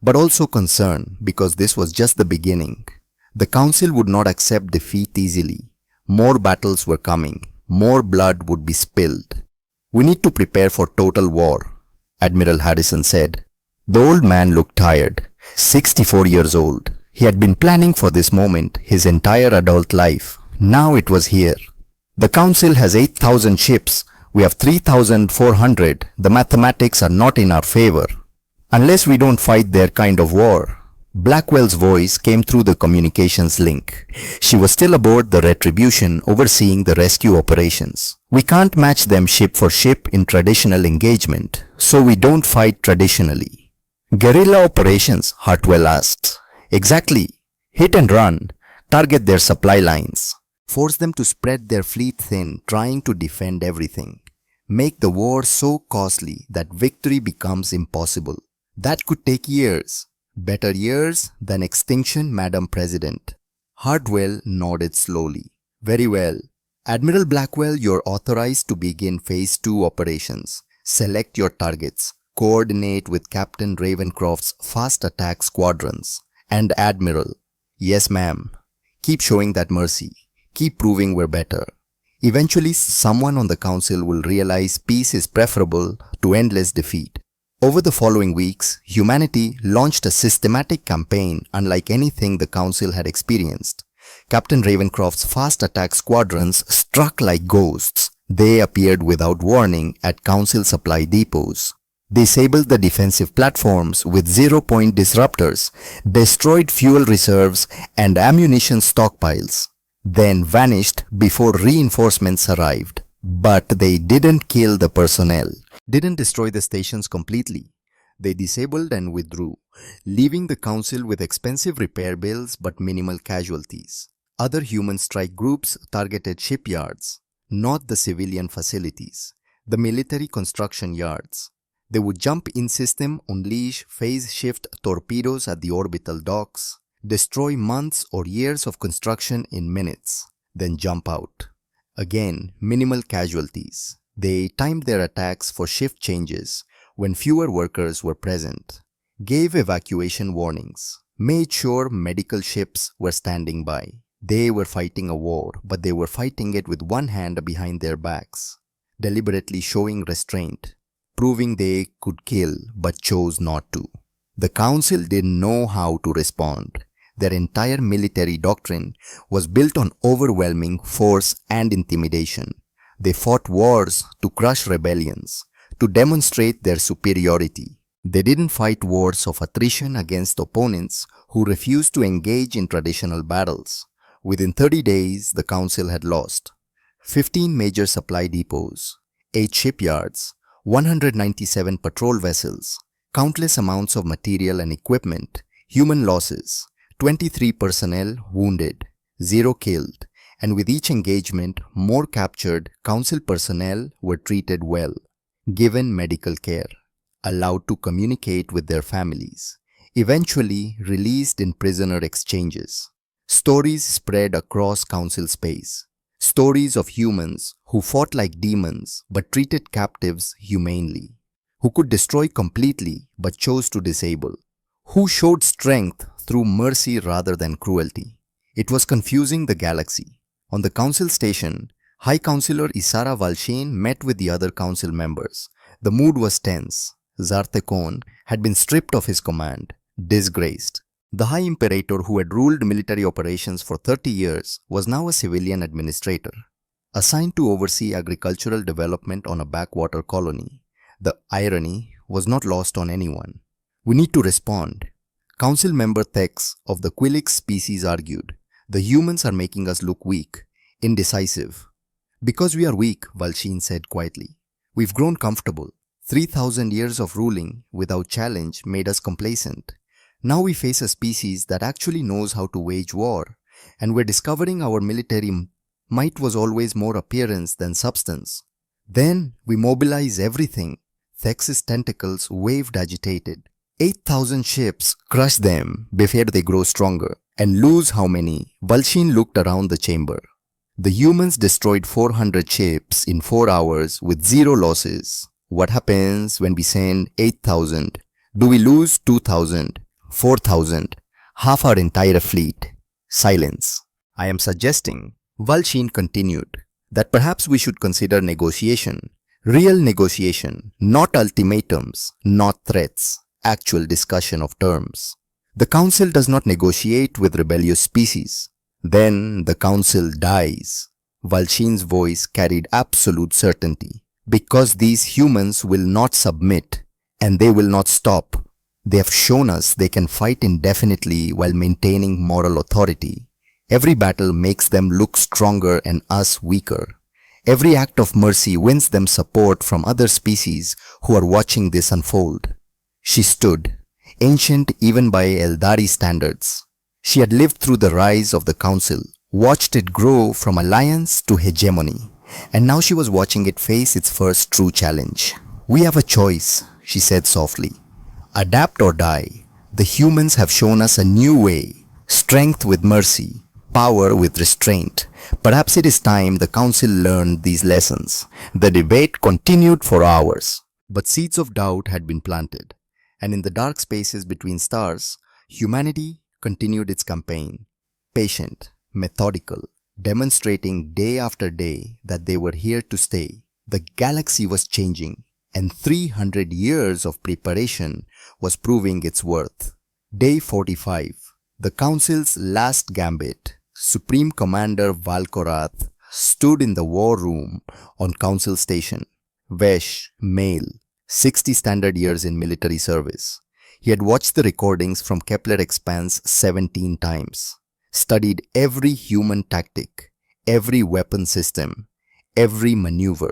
but also concern because this was just the beginning. The Council would not accept defeat easily. More battles were coming. More blood would be spilled. "We need to prepare for total war," Admiral Harrison said. The old man looked tired, 64 years old. He had been planning for this moment his entire adult life. Now it was here. "The Council has 8,000 ships. We have 3,400. The mathematics are not in our favor. Unless we don't fight their kind of war." Blackwell's voice came through the communications link. She was still aboard the Retribution overseeing the rescue operations. "We can't match them ship for ship in traditional engagement, so we don't fight traditionally." "Guerrilla operations?" Hartwell asked. "Exactly. Hit and run. Target their supply lines. Force them to spread their fleet thin, trying to defend everything. Make the war so costly that victory becomes impossible. That could take years. Better years than extinction, Madam President." Hartwell nodded slowly. "Very well. Admiral Blackwell, you're authorized to begin Phase 2 operations. Select your targets. Coordinate with Captain Ravencroft's fast attack squadrons. And Admiral..." "Yes, ma'am. Keep showing that mercy. Keep proving we're better. Eventually, someone on the Council will realize peace is preferable to endless defeat." Over the following weeks, humanity launched a systematic campaign unlike anything the Council had experienced. Captain Ravencroft's fast attack squadrons struck like ghosts. They appeared without warning at Council supply depots, disabled the defensive platforms with zero-point disruptors, destroyed fuel reserves and ammunition stockpiles, then vanished before reinforcements arrived. But they didn't kill the personnel, didn't destroy the stations completely. They disabled and withdrew, leaving the Council with expensive repair bills but minimal casualties. Other human strike groups targeted shipyards, not the civilian facilities, the military construction yards. They would jump in system, unleash phase shift torpedoes at the orbital docks, destroy months or years of construction in minutes, then jump out. Again, minimal casualties. They timed their attacks for shift changes when fewer workers were present, gave evacuation warnings, made sure medical ships were standing by. They were fighting a war, but they were fighting it with one hand behind their backs, deliberately showing restraint, proving they could kill but chose not to. The Council didn't know how to respond. Their entire military doctrine was built on overwhelming force and intimidation. They fought wars to crush rebellions, to demonstrate their superiority. They didn't fight wars of attrition against opponents who refused to engage in traditional battles. Within 30 days, the Council had lost 15 major supply depots, 8 shipyards, 197 patrol vessels, countless amounts of material and equipment, human losses, 23 personnel wounded, 0 killed, and with each engagement, more captured Council personnel were treated well, given medical care, allowed to communicate with their families, eventually released in prisoner exchanges. Stories spread across Council space. Stories of humans who fought like demons but treated captives humanely, who could destroy completely but chose to disable, who showed strength through mercy rather than cruelty. It was confusing the galaxy. On the Council station, High Councilor Isara Valshin met with the other Council members. The mood was tense. Zarthekon had been stripped of his command, disgraced. The High Imperator, who had ruled military operations for 30 years, was now a civilian administrator, assigned to oversee agricultural development on a backwater colony. The irony was not lost on anyone. We need to respond. Council member Thex of the Quilix species argued, the humans are making us look weak, indecisive. Because we are weak, Valshin said quietly. We've grown comfortable. 3,000 years of ruling without challenge made us complacent. Now we face a species that actually knows how to wage war, and we're discovering our military might was always more appearance than substance. Then we mobilize everything. Thex's tentacles waved agitated. 8,000 ships, crush them before they grow stronger. And lose how many? Valshin looked around the chamber. The humans destroyed 400 ships in 4 hours with 0 losses. What happens when we send 8,000? Do we lose 2,000? 4,000, half our entire fleet. Silence. I am suggesting, Valshin continued, that perhaps we should consider negotiation. Real negotiation, not ultimatums, not threats, actual discussion of terms. The Council does not negotiate with rebellious species. Then the Council dies. Valshin's voice carried absolute certainty. Because these humans will not submit, and they will not stop. They have shown us they can fight indefinitely while maintaining moral authority. Every battle makes them look stronger and us weaker. Every act of mercy wins them support from other species who are watching this unfold. She stood, ancient even by Eldari standards. She had lived through the rise of the Council, watched it grow from alliance to hegemony, and now she was watching it face its first true challenge. We have a choice, she said softly. Adapt or die. The humans have shown us a new way. Strength with mercy. Power with restraint. Perhaps it is time the Council learned these lessons. The debate continued for hours. But seeds of doubt had been planted. And in the dark spaces between stars, humanity continued its campaign. Patient, methodical, demonstrating day after day that they were here to stay. The galaxy was changing. And 300 years of preparation was proving its worth. Day 45. The Council's last gambit. Supreme Commander Valkorath stood in the war room on Council Station. Vesh, male, 60 standard years in military service. He had watched the recordings from Kepler Expanse 17 times. Studied every human tactic, every weapon system, every maneuver.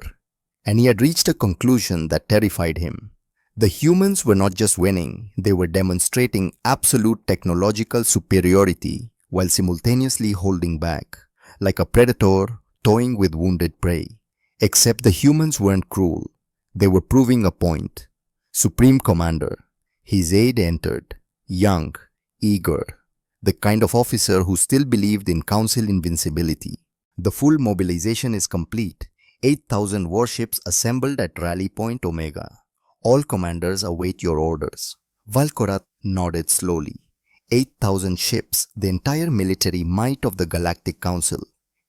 And he had reached a conclusion that terrified him. The humans were not just winning, they were demonstrating absolute technological superiority while simultaneously holding back, like a predator toying with wounded prey. Except the humans weren't cruel. They were proving a point. Supreme Commander. His aide entered, young, eager, the kind of officer who still believed in Council invincibility. The full mobilization is complete. 8,000 warships assembled at Rally Point Omega. All commanders await your orders. Valkorath nodded slowly. 8,000 ships, the entire military might of the Galactic Council.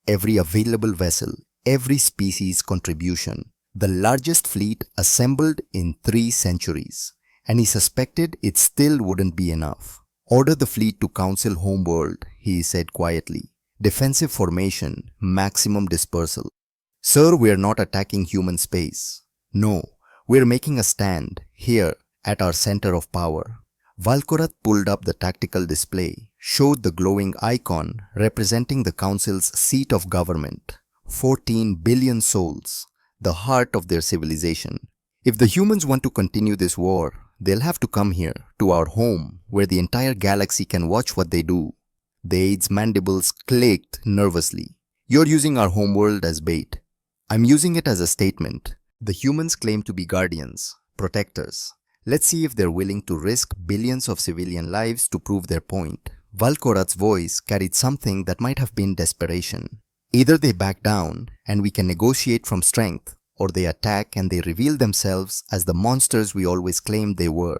Every available vessel, every species contribution. The largest fleet assembled in 3 centuries. And he suspected it still wouldn't be enough. Order the fleet to Council homeworld, he said quietly. Defensive formation, maximum dispersal. Sir, we are not attacking human space. No, we are making a stand, here, at our center of power. Valkorath pulled up the tactical display, showed the glowing icon representing the Council's seat of government. 14 billion souls, the heart of their civilization. If the humans want to continue this war, they'll have to come here, to our home, where the entire galaxy can watch what they do. The aide's mandibles clicked nervously. You're using our homeworld as bait. I'm using it as a statement. The humans claim to be guardians, protectors. Let's see if they're willing to risk billions of civilian lives to prove their point. Valkorath's voice carried something that might have been desperation. Either they back down and we can negotiate from strength, or they attack and they reveal themselves as the monsters we always claimed they were.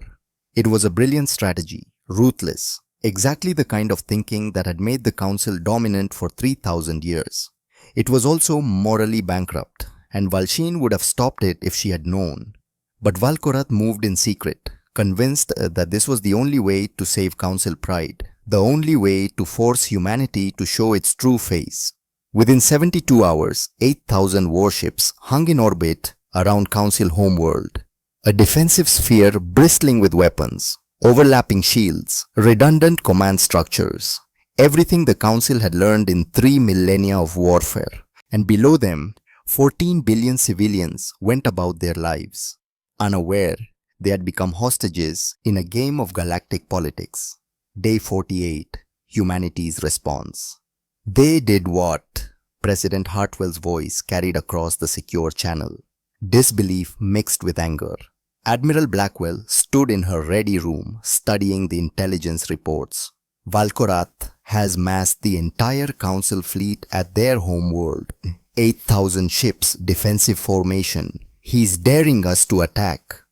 It was a brilliant strategy, ruthless, exactly the kind of thinking that had made the Council dominant for 3,000 years. It was also morally bankrupt, and Valshin would have stopped it if she had known. But Valkorath moved in secret, convinced that this was the only way to save Council pride, the only way to force humanity to show its true face. Within 72 hours, 8,000 warships hung in orbit around Council homeworld. A defensive sphere bristling with weapons, overlapping shields, redundant command structures. Everything the Council had learned in 3 millennia of warfare. And below them, 14 billion civilians went about their lives. Unaware, they had become hostages in a game of galactic politics. Day 48, humanity's response. They did what? President Hartwell's voice carried across the secure channel. Disbelief mixed with anger. Admiral Blackwell stood in her ready room studying the intelligence reports. Valkorath has massed the entire Council fleet at their homeworld. 8,000 ships, defensive formation. He's daring us to attack.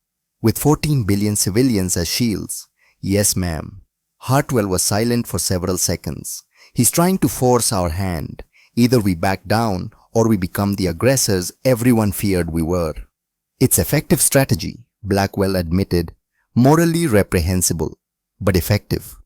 With 14 billion civilians as shields. Yes, ma'am. Hartwell was silent for several seconds. He's trying to force our hand. Either we back down or we become the aggressors everyone feared we were. It's effective strategy, Blackwell admitted. Morally reprehensible, but effective.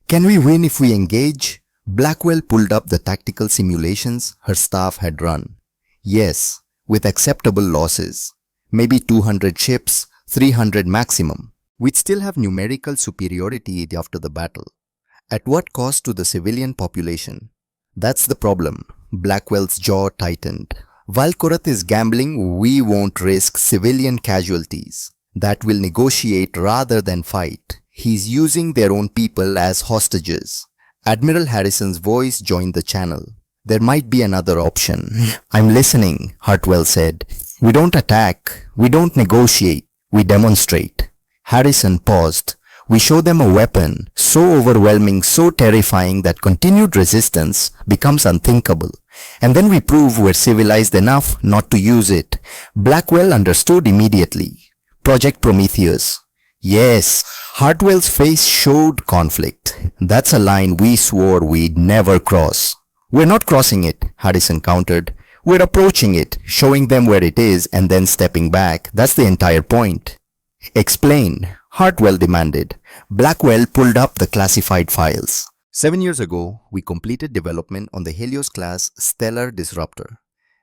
Can we win if we engage? Blackwell pulled up the tactical simulations her staff had run. Yes, with acceptable losses. Maybe 200 ships, 300 maximum. We'd still have numerical superiority after the battle. At what cost to the civilian population? That's the problem. Blackwell's jaw tightened. Valkorath is gambling we won't risk civilian casualties. That will negotiate rather than fight. He's using their own people as hostages. Admiral Harrison's voice joined the channel. There might be another option. I'm listening, Hartwell said. We don't attack. We don't negotiate. We demonstrate. Harrison paused. We show them a weapon so overwhelming, so terrifying that continued resistance becomes unthinkable. And then we prove we're civilized enough not to use it. Blackwell understood immediately. Project Prometheus. Yes, Hartwell's face showed conflict. That's a line we swore we'd never cross. We're not crossing it, Harrison countered. We're approaching it, showing them where it is and then stepping back. That's the entire point. Explain, Hartwell demanded. Blackwell pulled up the classified files. 7 years ago, we completed development on the Helios-class Stellar Disruptor,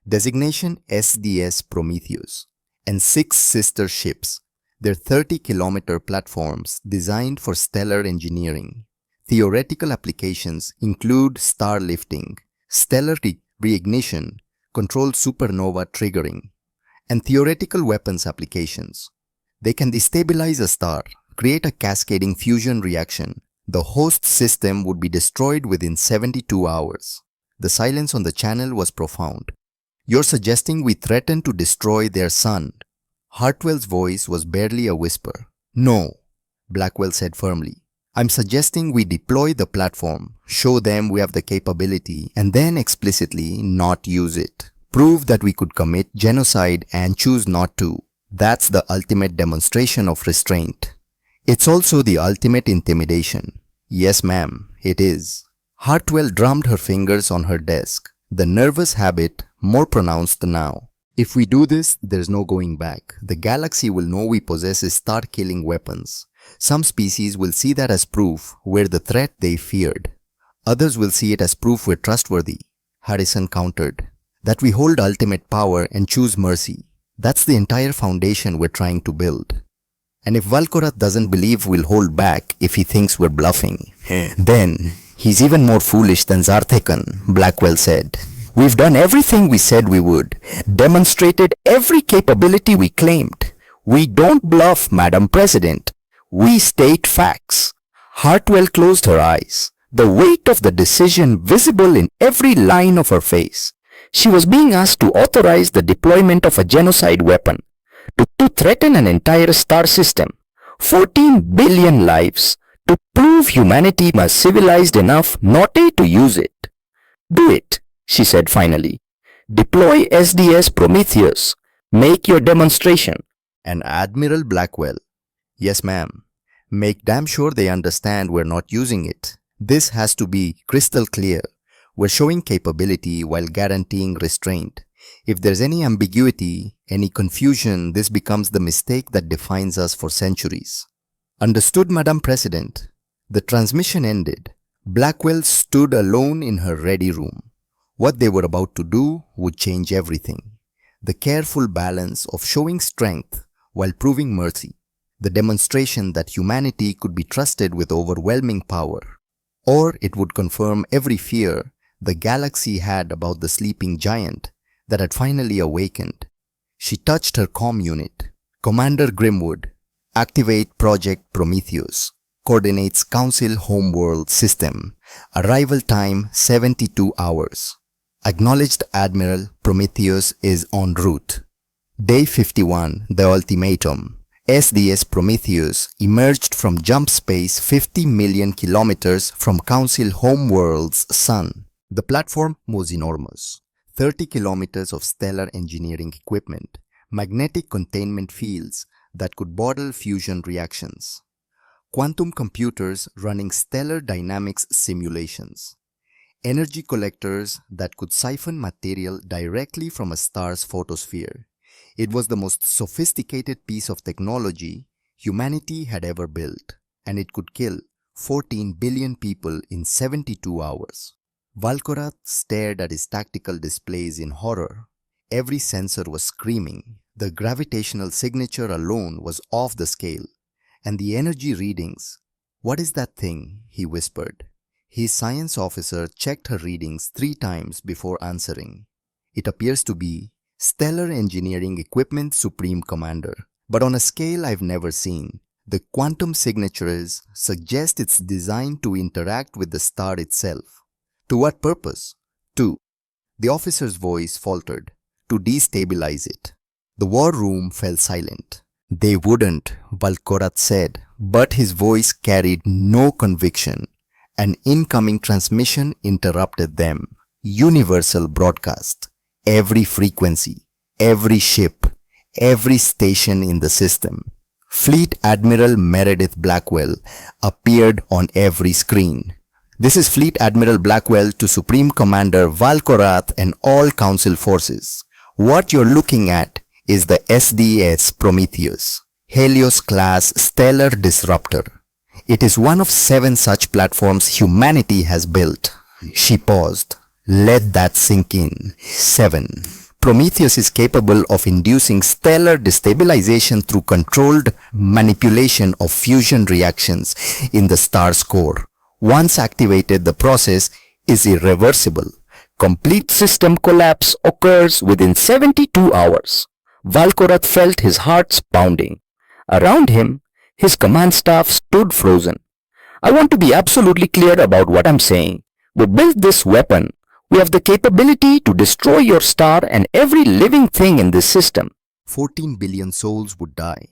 designation SDS Prometheus, and 6 sister ships. They're 30-kilometer platforms designed for stellar engineering. Theoretical applications include star lifting, stellar reignition, controlled supernova triggering, and theoretical weapons applications. They can destabilize a star, create a cascading fusion reaction. The host system would be destroyed within 72 hours. The silence on the channel was profound. You're suggesting we threaten to destroy their sun? Hartwell's voice was barely a whisper. No, Blackwell said firmly. I'm suggesting we deploy the platform, show them we have the capability, and then explicitly not use it. Prove that we could commit genocide and choose not to. That's the ultimate demonstration of restraint. It's also the ultimate intimidation. Yes, ma'am, it is. Hartwell drummed her fingers on her desk, the nervous habit more pronounced now. If we do this, there's no going back. The galaxy will know we possess star-killing weapons. Some species will see that as proof we're the threat they feared. Others will see it as proof we're trustworthy. Harrison countered. That we hold ultimate power and choose mercy. That's the entire foundation we're trying to build. And if Valkorath doesn't believe we'll hold back if he thinks we're bluffing, then he's even more foolish than Zarthekan, Blackwell said. We've done everything we said we would, demonstrated every capability we claimed. We don't bluff, Madam President. We state facts. Hartwell closed her eyes, the weight of the decision visible in every line of her face. She was being asked to authorize the deployment of a genocide weapon, to threaten an entire star system, 14 billion lives, to prove humanity was civilized enough not to use it. Do it, she said finally. Deploy SDS Prometheus. Make your demonstration. And Admiral Blackwell. Yes, ma'am. Make damn sure they understand we're not using it. This has to be crystal clear. We're showing capability while guaranteeing restraint. If there's any ambiguity, any confusion, this becomes the mistake that defines us for centuries. Understood, Madam President. The transmission ended. Blackwell stood alone in her ready room. What they were about to do would change everything. The careful balance of showing strength while proving mercy. The demonstration that humanity could be trusted with overwhelming power. Or it would confirm every fear the galaxy had about the sleeping giant that had finally awakened. She touched her comm unit. Commander Grimwood, activate Project Prometheus. Coordinates Council Homeworld System. Arrival time 72 hours. Acknowledged Admiral, Prometheus is en route. Day 51, the ultimatum. SDS Prometheus emerged from jump space 50 million kilometers from Council Homeworld's sun. The platform was enormous. 30 kilometers of stellar engineering equipment, magnetic containment fields that could bottle fusion reactions, quantum computers running stellar dynamics simulations, energy collectors that could siphon material directly from a star's photosphere. It was the most sophisticated piece of technology humanity had ever built, and it could kill 14 billion people in 72 hours. Valkorath stared at his tactical displays in horror. Every sensor was screaming. The gravitational signature alone was off the scale. And the energy readings. What is that thing? He whispered. His science officer checked her readings 3 times before answering. It appears to be Stellar Engineering Equipment Supreme Commander, but on a scale I've never seen. The quantum signatures suggest it's designed to interact with the star itself. To what purpose? The officer's voice faltered. To destabilize it. The war room fell silent. They wouldn't, Valkorath said, but his voice carried no conviction. An incoming transmission interrupted them. Universal broadcast. Every frequency, every ship, every station in the system. Fleet Admiral Meredith Blackwell appeared on every screen. This is Fleet Admiral Blackwell to Supreme Commander Valkorath and all Council forces. What you're looking at is the SDS Prometheus, Helios-class stellar disruptor. It is one of 7 such platforms humanity has built. She paused. Let that sink in. 7. Prometheus is capable of inducing stellar destabilization through controlled manipulation of fusion reactions in the star's core. Once activated, the process is irreversible. Complete system collapse occurs within 72 hours. Valkorath felt his heart pounding. Around him, his command staff stood frozen. I want to be absolutely clear about what I'm saying. We built this weapon. We have the capability to destroy your star and every living thing in this system. 14 billion souls would die.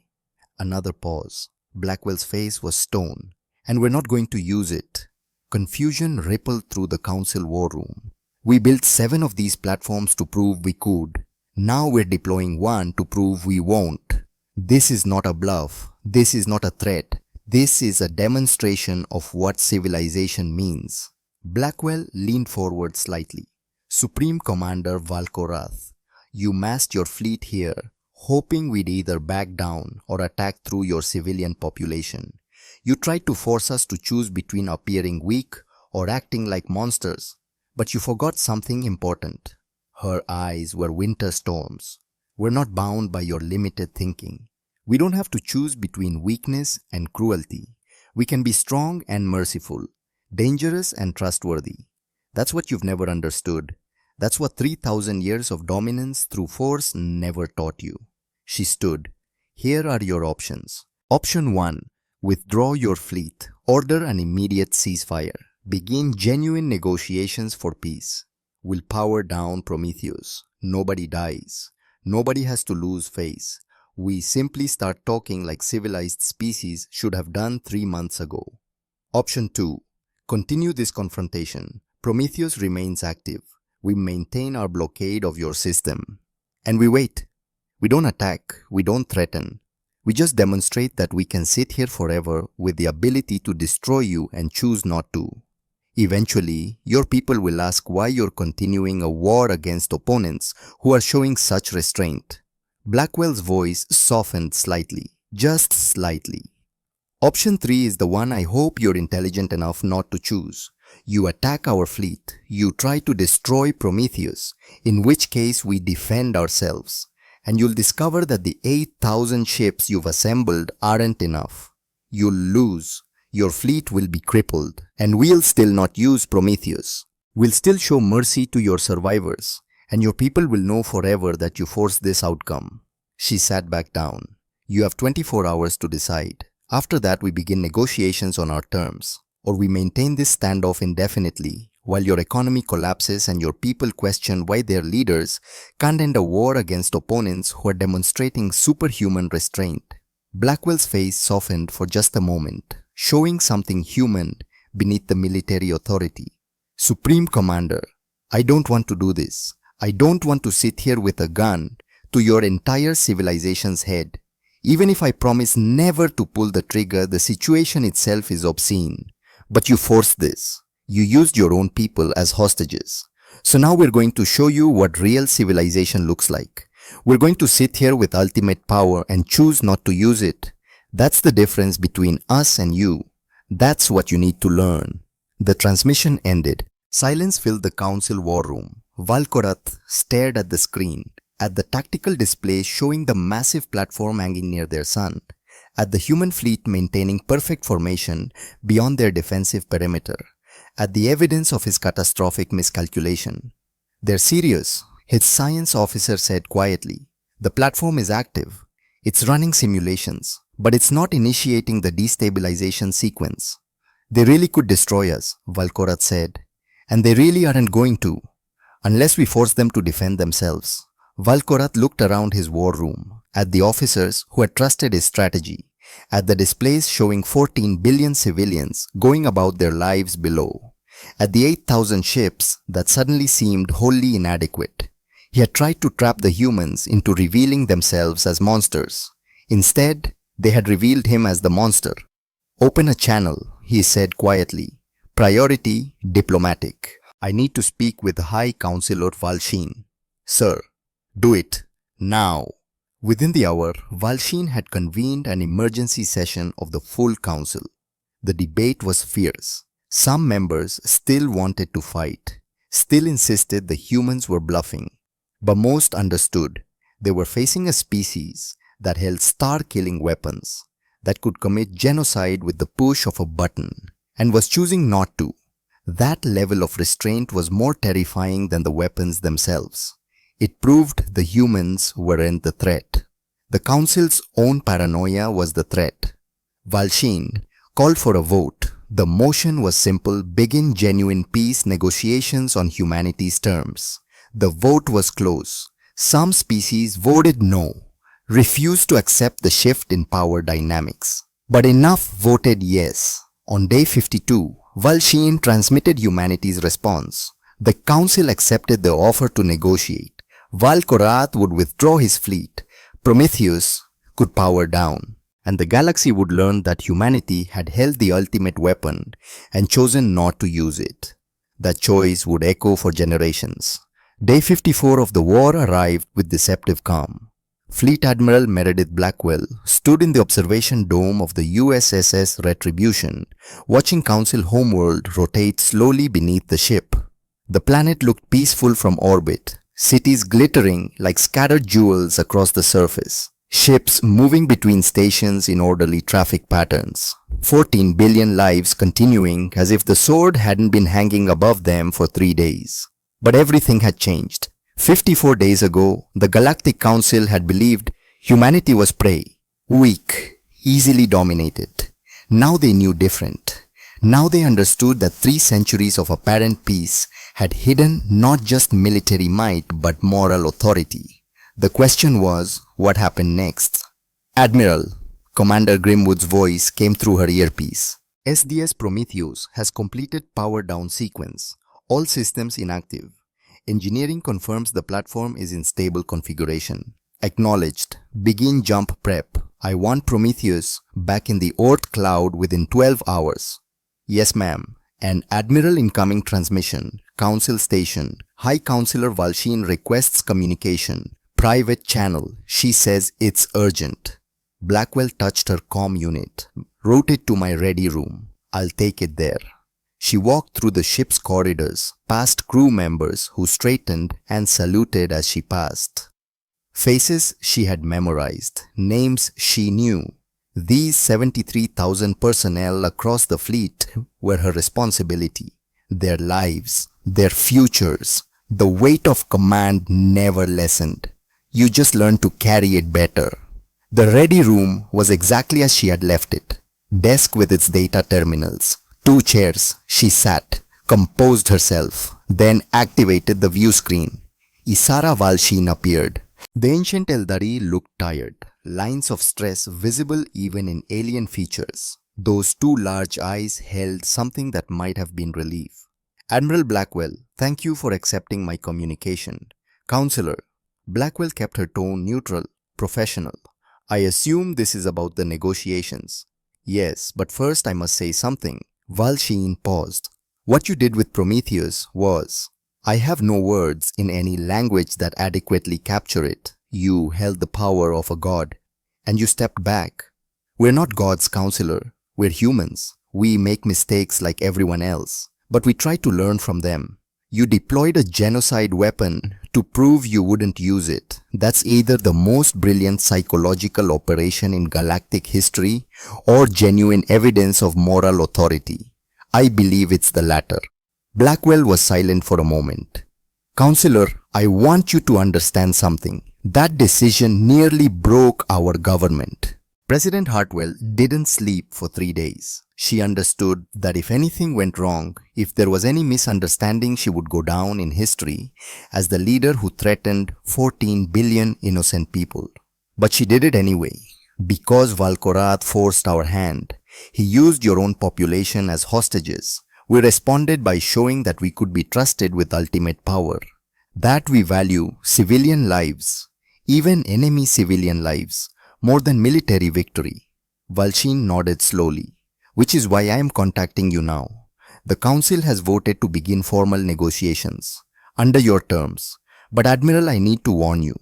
Another pause. Blackwell's face was stone. And we're not going to use it. Confusion rippled through the council war room. We built 7 of these platforms to prove we could. Now we're deploying 1 to prove we won't. This is not a bluff. This is not a threat. This is a demonstration of what civilization means. Blackwell leaned forward slightly. Supreme Commander Valkorath, you massed your fleet here, hoping we'd either back down or attack through your civilian population. You tried to force us to choose between appearing weak or acting like monsters, but you forgot something important. Her eyes were winter storms. We're not bound by your limited thinking. We don't have to choose between weakness and cruelty. We can be strong and merciful, dangerous and trustworthy. That's what you've never understood. That's what 3,000 years of dominance through force never taught you. She stood. Here are your options. Option 1. Withdraw your fleet. Order an immediate ceasefire. Begin genuine negotiations for peace. We'll power down Prometheus. Nobody dies. Nobody has to lose face. We simply start talking like civilized species should have done 3 months ago. Option 2. Continue this confrontation. Prometheus remains active. We maintain our blockade of your system. And we wait. We don't attack. We don't threaten. We just demonstrate that we can sit here forever with the ability to destroy you and choose not to. Eventually, your people will ask why you're continuing a war against opponents who are showing such restraint. Blackwell's voice softened slightly, just slightly. Option 3 is the one I hope you're intelligent enough not to choose. You attack our fleet. You try to destroy Prometheus, in which case we defend ourselves. And you'll discover that the 8,000 ships you've assembled aren't enough. You'll lose. Your fleet will be crippled, and we'll still not use Prometheus. We'll still show mercy to your survivors, and your people will know forever that you forced this outcome. She sat back down. You have 24 hours to decide. After that, we begin negotiations on our terms, or we maintain this standoff indefinitely while your economy collapses and your people question why their leaders can't end a war against opponents who are demonstrating superhuman restraint. Blackwell's face softened for just a moment, showing something human beneath the military authority. Supreme Commander, I don't want to do this. I don't want to sit here with a gun to your entire civilization's head. Even if I promise never to pull the trigger, the situation itself is obscene. But you forced this. You used your own people as hostages. So now we're going to show you what real civilization looks like. We're going to sit here with ultimate power and choose not to use it. That's the difference between us and you. That's what you need to learn. The transmission ended. Silence filled the council war room. Valkorath stared at the screen, at the tactical display showing the massive platform hanging near their sun, at the human fleet maintaining perfect formation beyond their defensive perimeter, at the evidence of his catastrophic miscalculation. They're serious, his science officer said quietly. The platform is active. It's running simulations, but it's not initiating the destabilization sequence. They really could destroy us, Valkorath said, and they really aren't going to, unless we force them to defend themselves. Valkorath looked around his war room, at the officers who had trusted his strategy, at the displays showing 14 billion civilians going about their lives below, at the 8,000 ships that suddenly seemed wholly inadequate. He had tried to trap the humans into revealing themselves as monsters. Instead, they had revealed him as the monster. Open a channel, he said quietly. Priority, diplomatic. I need to speak with High Counselor Valshin. Sir, do it. Now. Within the hour, Valshin had convened an emergency session of the full council. The debate was fierce. Some members still wanted to fight, still insisted the humans were bluffing. But most understood they were facing a species that held star-killing weapons, that could commit genocide with the push of a button, and was choosing not to. That level of restraint was more terrifying than the weapons themselves. It proved the humans weren't the threat. The council's own paranoia was the threat. Valshin called for a vote. The motion was simple: begin genuine peace negotiations on humanity's terms. The vote was close. Some species voted no. refused to accept the shift in power dynamics. But enough voted yes. On day 52, Valsheen transmitted humanity's response. The council accepted the offer to negotiate. Valkorath would withdraw his fleet. Prometheus could power down. And the galaxy would learn that humanity had held the ultimate weapon and chosen not to use it. That choice would echo for generations. Day 54 of the war arrived with deceptive calm. Fleet Admiral Meredith Blackwell stood in the observation dome of the USSS Retribution, watching Council homeworld rotate slowly beneath the ship. The planet looked peaceful from orbit, cities glittering like scattered jewels across the surface, ships moving between stations in orderly traffic patterns, 14 billion lives continuing as if the sword hadn't been hanging above them for 3 days. But everything had changed. 54 days ago, the Galactic Council had believed humanity was prey, weak, easily dominated. Now they knew different. Now they understood that 3 centuries of apparent peace had hidden not just military might but moral authority. The question was, what happened next? Admiral, Commander Grimwood's voice came through her earpiece. SDS Prometheus has completed power down sequence. All systems inactive. Engineering confirms the platform is in stable configuration. Acknowledged. Begin jump prep. I want Prometheus back in the Oort cloud within 12 hours. Yes, ma'am. An Admiral incoming transmission. Council station. High Counselor Valsheen requests communication. Private channel. She says it's urgent. Blackwell touched her comm unit. Route it to my ready room. I'll take it there. She walked through the ship's corridors, past crew members who straightened and saluted as she passed. Faces she had memorized, names she knew. These 73,000 personnel across the fleet were her responsibility. Their lives, their futures, the weight of command never lessened. You just learned to carry it better. The ready room was exactly as she had left it. Desk with its data terminals. 2 chairs. She sat, composed herself, then activated the view screen. Isara Valsheen appeared. The ancient Eldari looked tired, lines of stress visible even in alien features. Those 2 large eyes held something that might have been relief. Admiral Blackwell, thank you for accepting my communication. Counselor, Blackwell kept her tone neutral, professional. I assume this is about the negotiations. Yes, but first I must say something. Valsheen paused. What you did with Prometheus was... I have no words in any language that adequately capture it. You held the power of a god. And you stepped back. We're not gods, Counselor. We're humans. We make mistakes like everyone else. But we try to learn from them. You deployed a genocide weapon to prove you wouldn't use it. That's either the most brilliant psychological operation in galactic history or genuine evidence of moral authority. I believe it's the latter. Blackwell was silent for a moment. Counselor, I want you to understand something. That decision nearly broke our government. President Hartwell didn't sleep for 3 days. She understood that if anything went wrong, if there was any misunderstanding, she would go down in history as the leader who threatened 14 billion innocent people. But she did it anyway. Because Valkorath forced our hand, he used your own population as hostages. We responded by showing that we could be trusted with ultimate power. That we value civilian lives, even enemy civilian lives, more than military victory. Valsheen nodded slowly. Which is why I am contacting you now. The Council has voted to begin formal negotiations, under your terms. But Admiral, I need to warn you.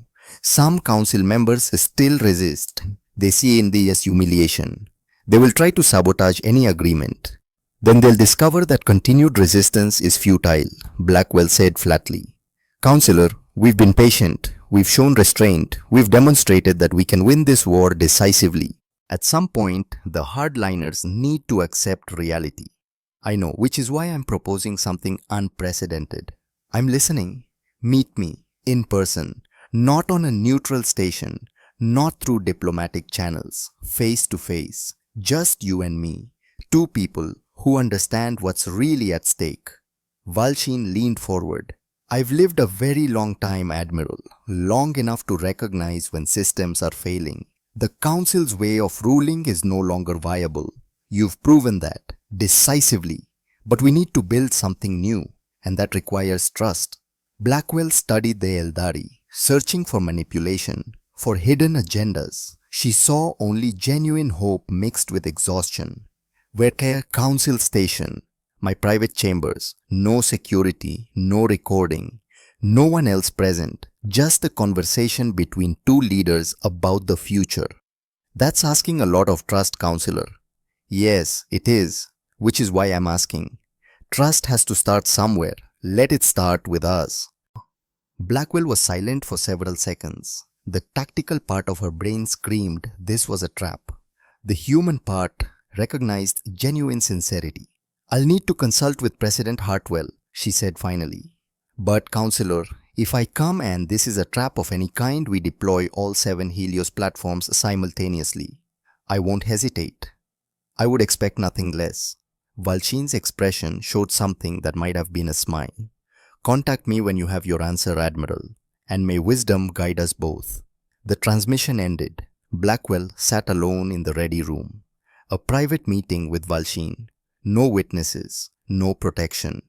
Some Council members still resist. They see in this as humiliation. They will try to sabotage any agreement. Then they'll discover that continued resistance is futile, Blackwell said flatly. Counselor, we've been patient. We've shown restraint. We've demonstrated that we can win this war decisively. At some point, the hardliners need to accept reality. I know, which is why I'm proposing something unprecedented. I'm listening. Meet me, in person, not on a neutral station, not through diplomatic channels, face to face, just you and me, 2 people who understand what's really at stake. Valsheen leaned forward. I've lived a very long time, Admiral, long enough to recognize when systems are failing. The Council's way of ruling is no longer viable. You've proven that, decisively. But we need to build something new, and that requires trust. Blackwell studied the Eldari, searching for manipulation, for hidden agendas. She saw only genuine hope mixed with exhaustion. Where Council Station, my private chambers, no security, no recording, no one else present, just a conversation between two leaders about the future. That's asking a lot of trust, Counselor. Yes, it is, which is why I'm asking. Trust has to start somewhere. Let it start with us. Blackwell was silent for several seconds. The tactical part of her brain screamed this was a trap. The human part recognized genuine sincerity. I'll need to consult with President Hartwell, she said finally. But, Counselor, if I come and this is a trap of any kind, we deploy all 7 Helios platforms simultaneously. I won't hesitate. I would expect nothing less. Valshin's expression showed something that might have been a smile. Contact me when you have your answer, Admiral, and may wisdom guide us both. The transmission ended. Blackwell sat alone in the ready room. A private meeting with Valshin. No witnesses, no protection.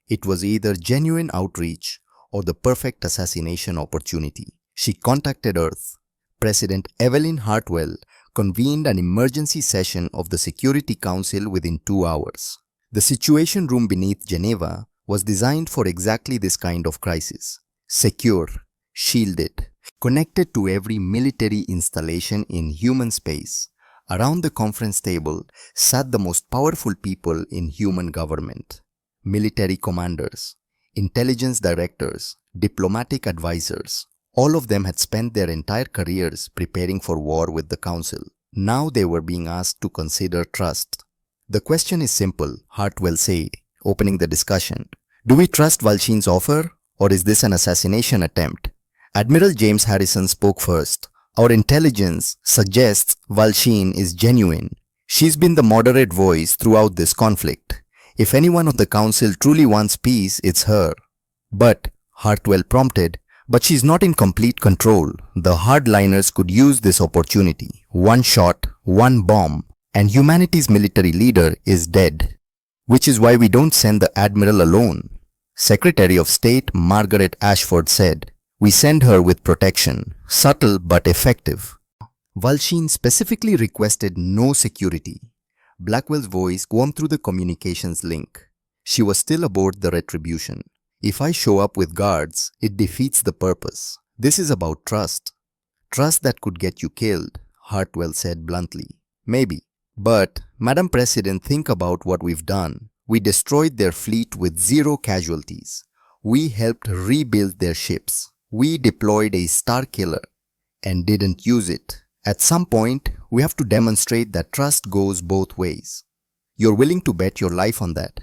It was either genuine outreach or the perfect assassination opportunity. She contacted Earth. President Evelyn Hartwell convened an emergency session of the Security Council within 2 hours. The Situation Room beneath Geneva was designed for exactly this kind of crisis. Secure, shielded, connected to every military installation in human space. Around the conference table sat the most powerful people in human government. Military commanders, intelligence directors, diplomatic advisors. All of them had spent their entire careers preparing for war with the Council. Now they were being asked to consider trust. The question is simple, Hartwell said, opening the discussion. Do we trust Valshin's offer, or is this an assassination attempt? Admiral James Harrison spoke first. Our intelligence suggests Valshin is genuine. She's been the moderate voice throughout this conflict. If anyone on the Council truly wants peace, it's her. But, Hartwell prompted, but she's not in complete control. The hardliners could use this opportunity. One shot, one bomb, and humanity's military leader is dead. Which is why we don't send the Admiral alone. Secretary of State Margaret Ashford said, we send her with protection, subtle but effective. Valshin specifically requested no security. Blackwell's voice came through the communications link. She was still aboard the Retribution. If I show up with guards, it defeats the purpose. This is about trust. Trust that could get you killed, Hartwell said bluntly. Maybe. But, Madam President, think about what we've done. We destroyed their fleet with 0 casualties. We helped rebuild their ships. We deployed a star killer and didn't use it. At some point, we have to demonstrate that trust goes both ways. You're willing to bet your life on that.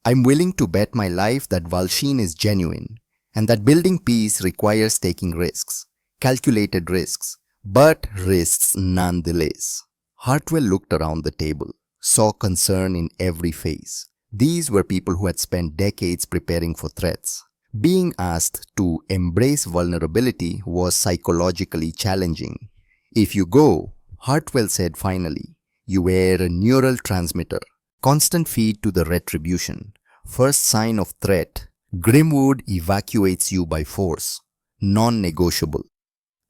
I'm willing to bet my life that Valshin is genuine and that building peace requires taking risks, calculated risks, but risks nonetheless. Hartwell looked around the table, saw concern in every face. These were people who had spent decades preparing for threats. Being asked to embrace vulnerability was psychologically challenging. If you go, Hartwell said finally, you wear a neural transmitter, constant feed to the Retribution. First sign of threat, Grimwood evacuates you by force, non-negotiable.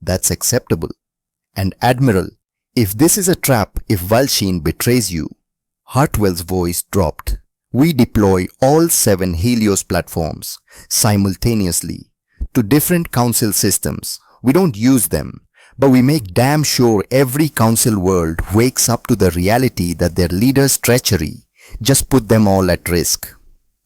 That's acceptable. And Admiral, if this is a trap, if Valshin betrays you, Hartwell's voice dropped. We deploy all 7 Helios platforms simultaneously to different Council systems. We don't use them, but we make damn sure every Council world wakes up to the reality that their leader's treachery just put them all at risk.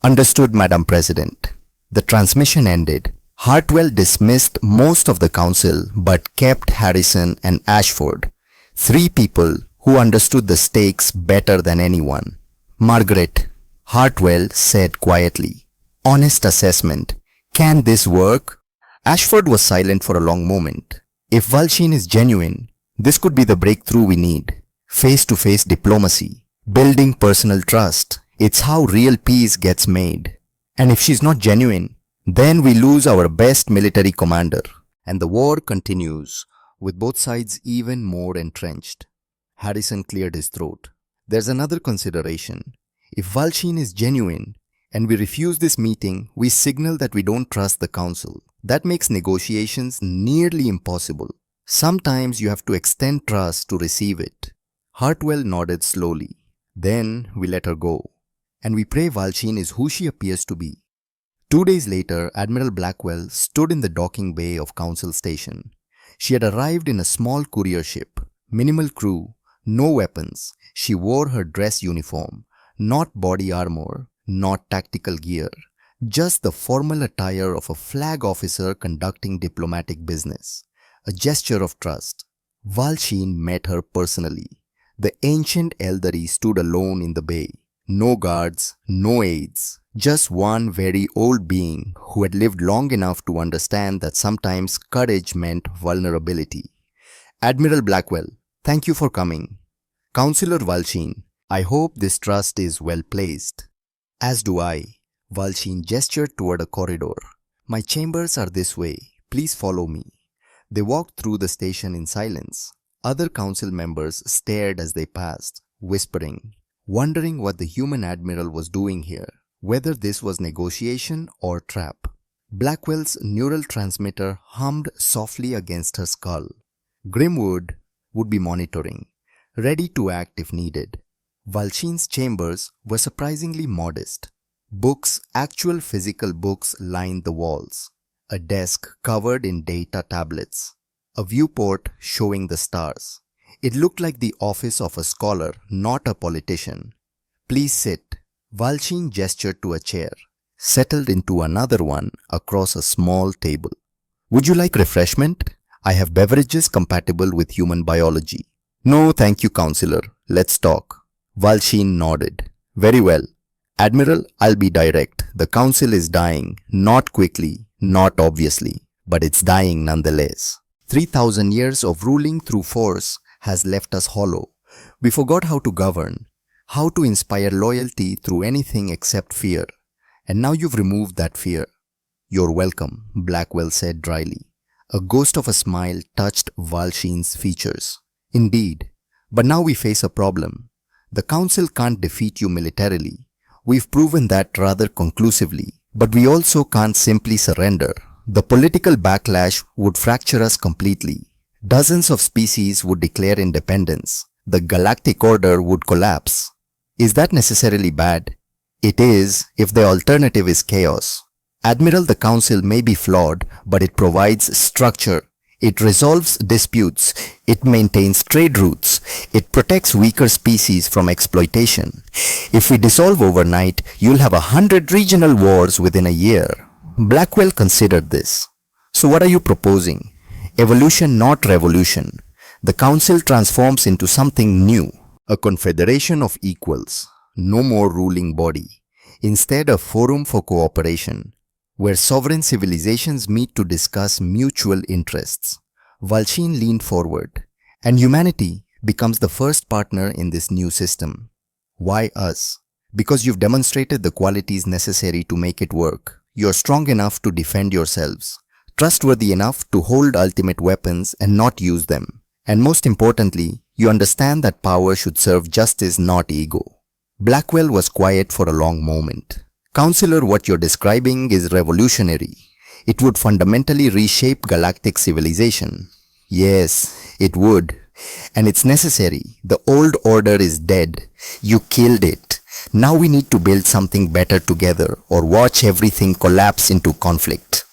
Understood, Madam President. The transmission ended. Hartwell dismissed most of the Council but kept Harrison and Ashford, 3 people who understood the stakes better than anyone. Margaret, Hartwell said quietly, honest assessment. Can this work? Ashford was silent for a long moment. If Valshin is genuine, this could be the breakthrough we need. Face-to-face diplomacy, building personal trust. It's how real peace gets made. And if she's not genuine, Then we lose our best military commander, and the war continues, with both sides even more entrenched. Harrison cleared his throat. There's another consideration. If Valshin is genuine, and we refuse this meeting, we signal that we don't trust the council. That makes negotiations nearly impossible. Sometimes you have to extend trust to receive it. Hartwell nodded slowly. Then we let her go. And we pray Valshin is who she appears to be. 2 days later, Admiral Blackwell stood in the docking bay of Council Station. She had arrived in a small courier ship. Minimal crew, no weapons. She wore her dress uniform. Not body armor, not tactical gear. Just the formal attire of a flag officer conducting diplomatic business. A gesture of trust. Valshin met her personally. The ancient elderly stood alone in the bay. No guards, no aides. Just one very old being who had lived long enough to understand that sometimes courage meant vulnerability. Admiral Blackwell, thank you for coming. Councillor Valshin, I hope this trust is well placed. As do I. Valshin gestured toward a corridor. My chambers are this way. Please follow me. They walked through the station in silence. Other council members stared as they passed, whispering, wondering what the human admiral was doing here, whether this was negotiation or trap. Blackwell's neural transmitter hummed softly against her skull. Grimwood would be monitoring, ready to act if needed. Valshin's chambers were surprisingly modest. Books, actual physical books, lined the walls. A desk covered in data tablets. A viewport showing the stars. It looked like the office of a scholar, not a politician. Please sit. Valshin gestured to a chair, settled into another one across a small table. Would you like refreshment? I have beverages compatible with human biology. No, thank you, Counselor. Let's talk. Valshin nodded. Very well. Admiral, I'll be direct. The council is dying. Not quickly, not obviously, but it's dying nonetheless. 3,000 years of ruling through force has left us hollow. We forgot how to govern, how to inspire loyalty through anything except fear. And now you've removed that fear. You're welcome, Blackwell said dryly. A ghost of a smile touched Valshin's features. Indeed, but now we face a problem. The council can't defeat you militarily. We've proven that rather conclusively, but we also can't simply surrender. The political backlash would fracture us completely. Dozens of species would declare independence. The galactic order would collapse. Is that necessarily bad? It is, if the alternative is chaos. Admiral, the council may be flawed, but it provides structure. It resolves disputes. It maintains trade routes. It protects weaker species from exploitation. If we dissolve overnight, you'll have 100 regional wars within a year. Blackwell considered this. So what are you proposing? Evolution, not revolution. The council transforms into something new. A confederation of equals. No more ruling body. Instead, a forum for cooperation, where sovereign civilizations meet to discuss mutual interests. Valshin leaned forward, and humanity becomes the first partner in this new system. Why us? Because you've demonstrated the qualities necessary to make it work. You're strong enough to defend yourselves, trustworthy enough to hold ultimate weapons and not use them. And most importantly, you understand that power should serve justice, not ego. Blackwell was quiet for a long moment. Counselor, what you're describing is revolutionary. It would fundamentally reshape galactic civilization. Yes, it would. And it's necessary. The old order is dead. You killed it. Now we need to build something better together or watch everything collapse into conflict.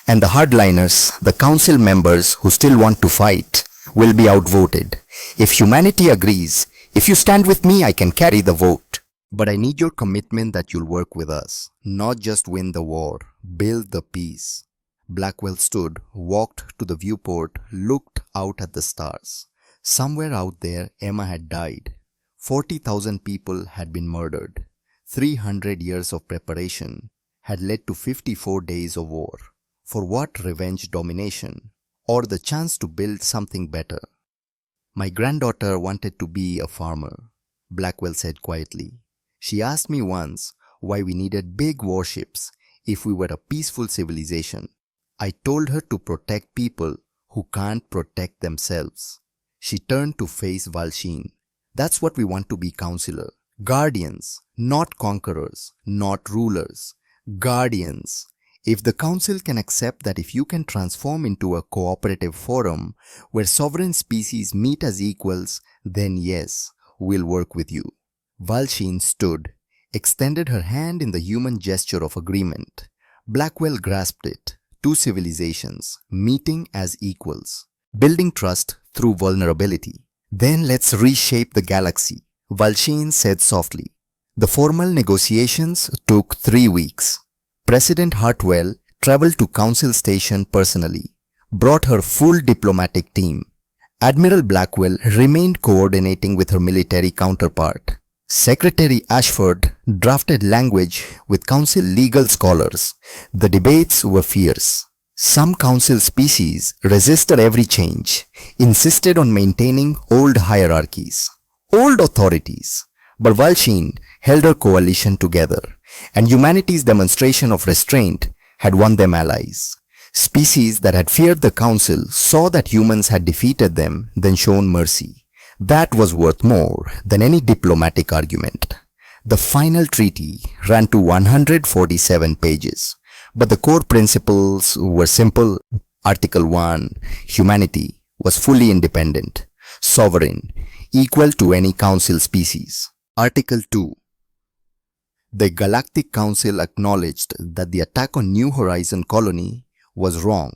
And the hardliners, the council members who still want to fight, will be outvoted. If humanity agrees, if you stand with me, I can carry the vote. But I need your commitment that you'll work with us, not just win the war, build the peace. Blackwell stood, walked to the viewport, looked out at the stars. Somewhere out there, Emma had died. 40,000 people had been murdered. 300 years of preparation had led to 54 days of war. For what? Revenge, domination, or the chance to build something better? My granddaughter wanted to be a farmer, Blackwell said quietly. She asked me once why we needed big warships if we were a peaceful civilization. I told her to protect people who can't protect themselves. She turned to face Valshin. That's what we want to be, counselor. Guardians, not conquerors, not rulers. Guardians. If the council can accept that if you can transform into a cooperative forum where sovereign species meet as equals, then yes, we'll work with you. Valshin stood, extended her hand in the human gesture of agreement. Blackwell grasped it. Two civilizations, meeting as equals, building trust through vulnerability. Then let's reshape the galaxy, Valshin said softly. The formal negotiations took 3 weeks. President Hartwell traveled to Council Station personally, brought her full diplomatic team. Admiral Blackwell remained coordinating with her military counterpart. Secretary Ashford drafted language with council legal scholars. The debates were fierce. Some council species resisted every change, insisted on maintaining old hierarchies, old authorities. But Valshin held her coalition together, and humanity's demonstration of restraint had won them allies. Species that had feared the council saw that humans had defeated them, then shown mercy. That was worth more than any diplomatic argument. The final treaty ran to 147 pages, but the core principles were simple. Article 1, humanity was fully independent, sovereign, equal to any council species. Article 2, the Galactic Council acknowledged that the attack on New Horizon colony was wrong,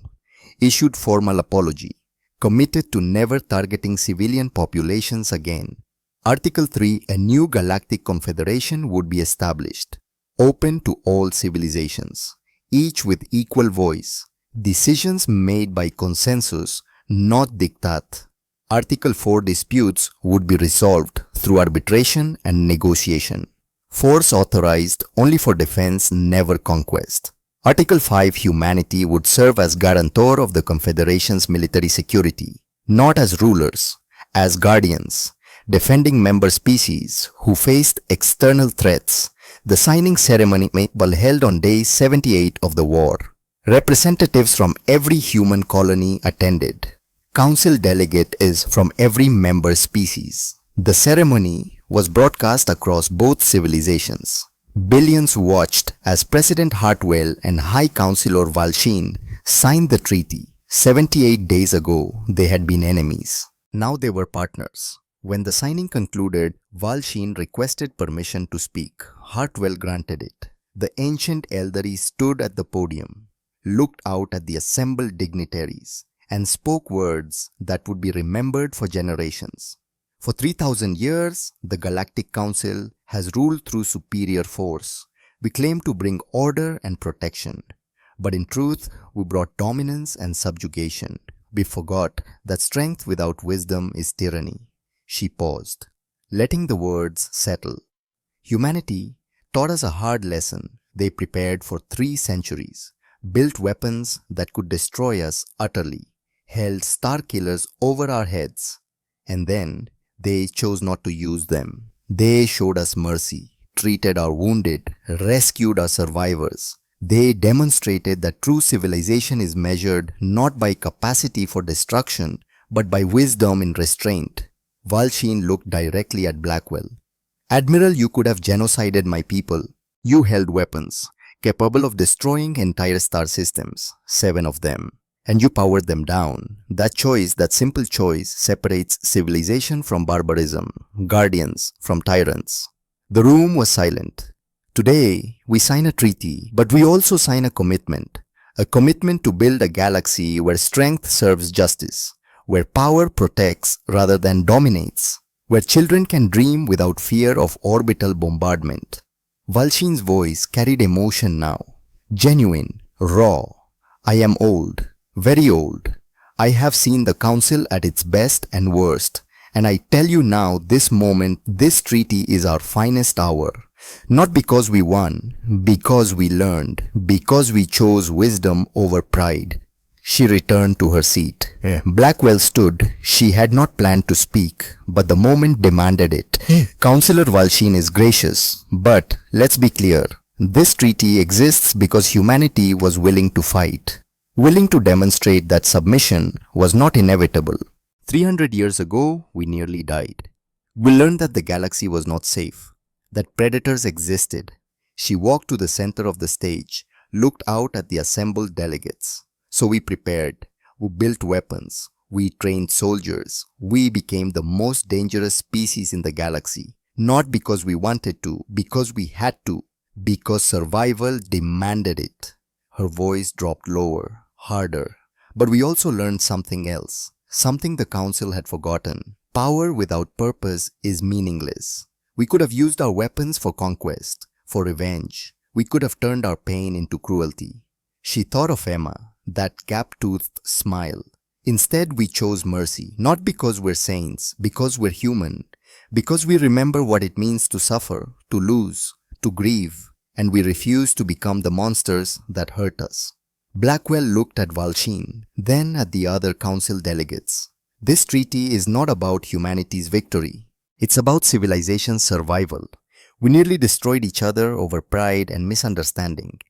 issued formal apology, committed to never targeting civilian populations again. Article 3, a new galactic confederation would be established, open to all civilizations, each with equal voice, decisions made by consensus, not diktat. Article 4, disputes would be resolved through arbitration and negotiation. Force authorized only for defense, never conquest. Article 5, humanity would serve as guarantor of the Confederation's military security, not as rulers, as guardians, defending member species who faced external threats. The signing ceremony was held on day 78 of the war. Representatives from every human colony attended. Council delegate is from every member species. The ceremony was broadcast across both civilizations. Billions watched as President Hartwell and High Counselor Valshin signed the treaty. 78 days ago, they had been enemies. Now they were partners. When the signing concluded, Valshin requested permission to speak. Hartwell granted it. The ancient elderly stood at the podium, looked out at the assembled dignitaries, and spoke words that would be remembered for generations. For 3,000 years, the Galactic Council has ruled through superior force. We claim to bring order and protection. But in truth, we brought dominance and subjugation. We forgot that strength without wisdom is tyranny. She paused, letting the words settle. Humanity taught us a hard lesson. They prepared for 3 centuries, built weapons that could destroy us utterly, held star killers over our heads, and then they chose not to use them. They showed us mercy, treated our wounded, rescued our survivors. They demonstrated that true civilization is measured not by capacity for destruction, but by wisdom in restraint. Valshin looked directly at Blackwell. Admiral, you could have genocided my people. You held weapons, capable of destroying entire star systems, 7 of them. And you powered them down. That choice, that simple choice, separates civilization from barbarism, guardians from tyrants. The room was silent. Today, we sign a treaty, but we also sign a commitment to build a galaxy where strength serves justice, where power protects rather than dominates, where children can dream without fear of orbital bombardment. Valshin's voice carried emotion now, genuine, raw. I am old. Very old. I have seen the council at its best and worst, and I tell you now, this moment, this treaty is our finest hour. Not because we won, because we learned, because we chose wisdom over pride. She returned to her seat. Blackwell stood. She had not planned to speak, but the moment demanded it. Counselor Valshin is gracious, but let's be clear. This treaty exists because humanity was willing to fight, willing to demonstrate that submission was not inevitable. 300 years ago, we nearly died. We learned that the galaxy was not safe, that predators existed. She walked to the center of the stage, looked out at the assembled delegates. So we prepared. We built weapons. We trained soldiers. We became the most dangerous species in the galaxy. Not because we wanted to, because we had to, because survival demanded it. Her voice dropped lower, harder. But we also learned something else, something the council had forgotten. Power without purpose is meaningless. We could have used our weapons for conquest, for revenge. We could have turned our pain into cruelty. She thought of Emma, that gap-toothed smile. Instead, we chose mercy, not because we're saints, because we're human, because we remember what it means to suffer, to lose, to grieve, and we refuse to become the monsters that hurt us. Blackwell looked at Valsheen, then at the other council delegates. This treaty is not about humanity's victory. It's about civilization's survival. We nearly destroyed each other over pride and misunderstanding.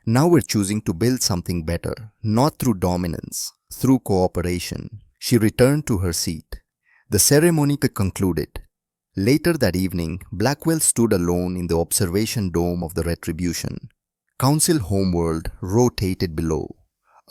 Now we're choosing to build something better, not through dominance, through cooperation. She returned to her seat. The ceremony concluded. Later that evening, Blackwell stood alone in the observation dome of the Retribution. Council homeworld rotated below.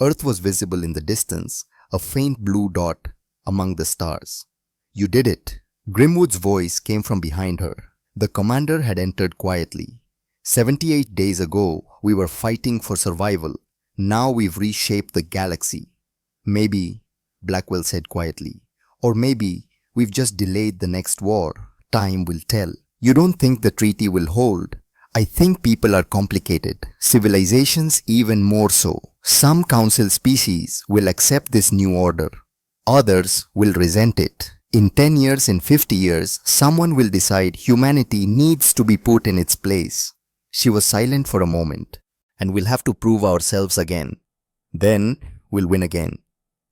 Earth was visible in the distance, a faint blue dot among the stars. "You did it." Grimwood's voice came from behind her. The commander had entered quietly. 78 days ago, we were fighting for survival. Now we've reshaped the galaxy. "Maybe," Blackwell said quietly, "or maybe we've just delayed the next war. Time will tell." "You don't think the treaty will hold?" "I think people are complicated. Civilizations even more so. Some council species will accept this new order. Others will resent it. In 10 years, in 50 years, someone will decide humanity needs to be put in its place." She was silent for a moment. "And we'll have to prove ourselves again. Then we'll win again."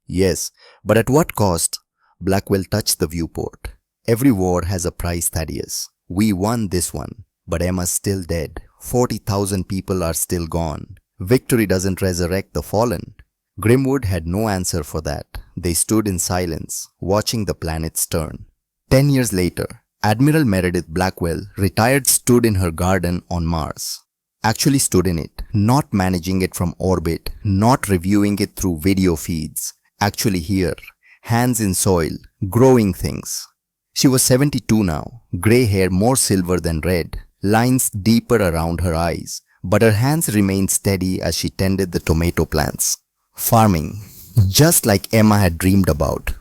"Yes, but at what cost?" Blackwell touched the viewport. "Every war has a price, Thaddeus. We won this one, but Emma's still dead. 40,000 people are still gone. Victory doesn't resurrect the fallen." Grimwood had no answer for that. They stood in silence, watching the planets turn. 10 years later, Admiral Meredith Blackwell, retired, stood in her garden on Mars. Actually stood in it, not managing it from orbit, not reviewing it through video feeds. Actually here, hands in soil, growing things. She was 72 now, grey hair more silver than red, lines deeper around her eyes, but her hands remained steady as she tended the tomato plants. Farming, just like Emma had dreamed about.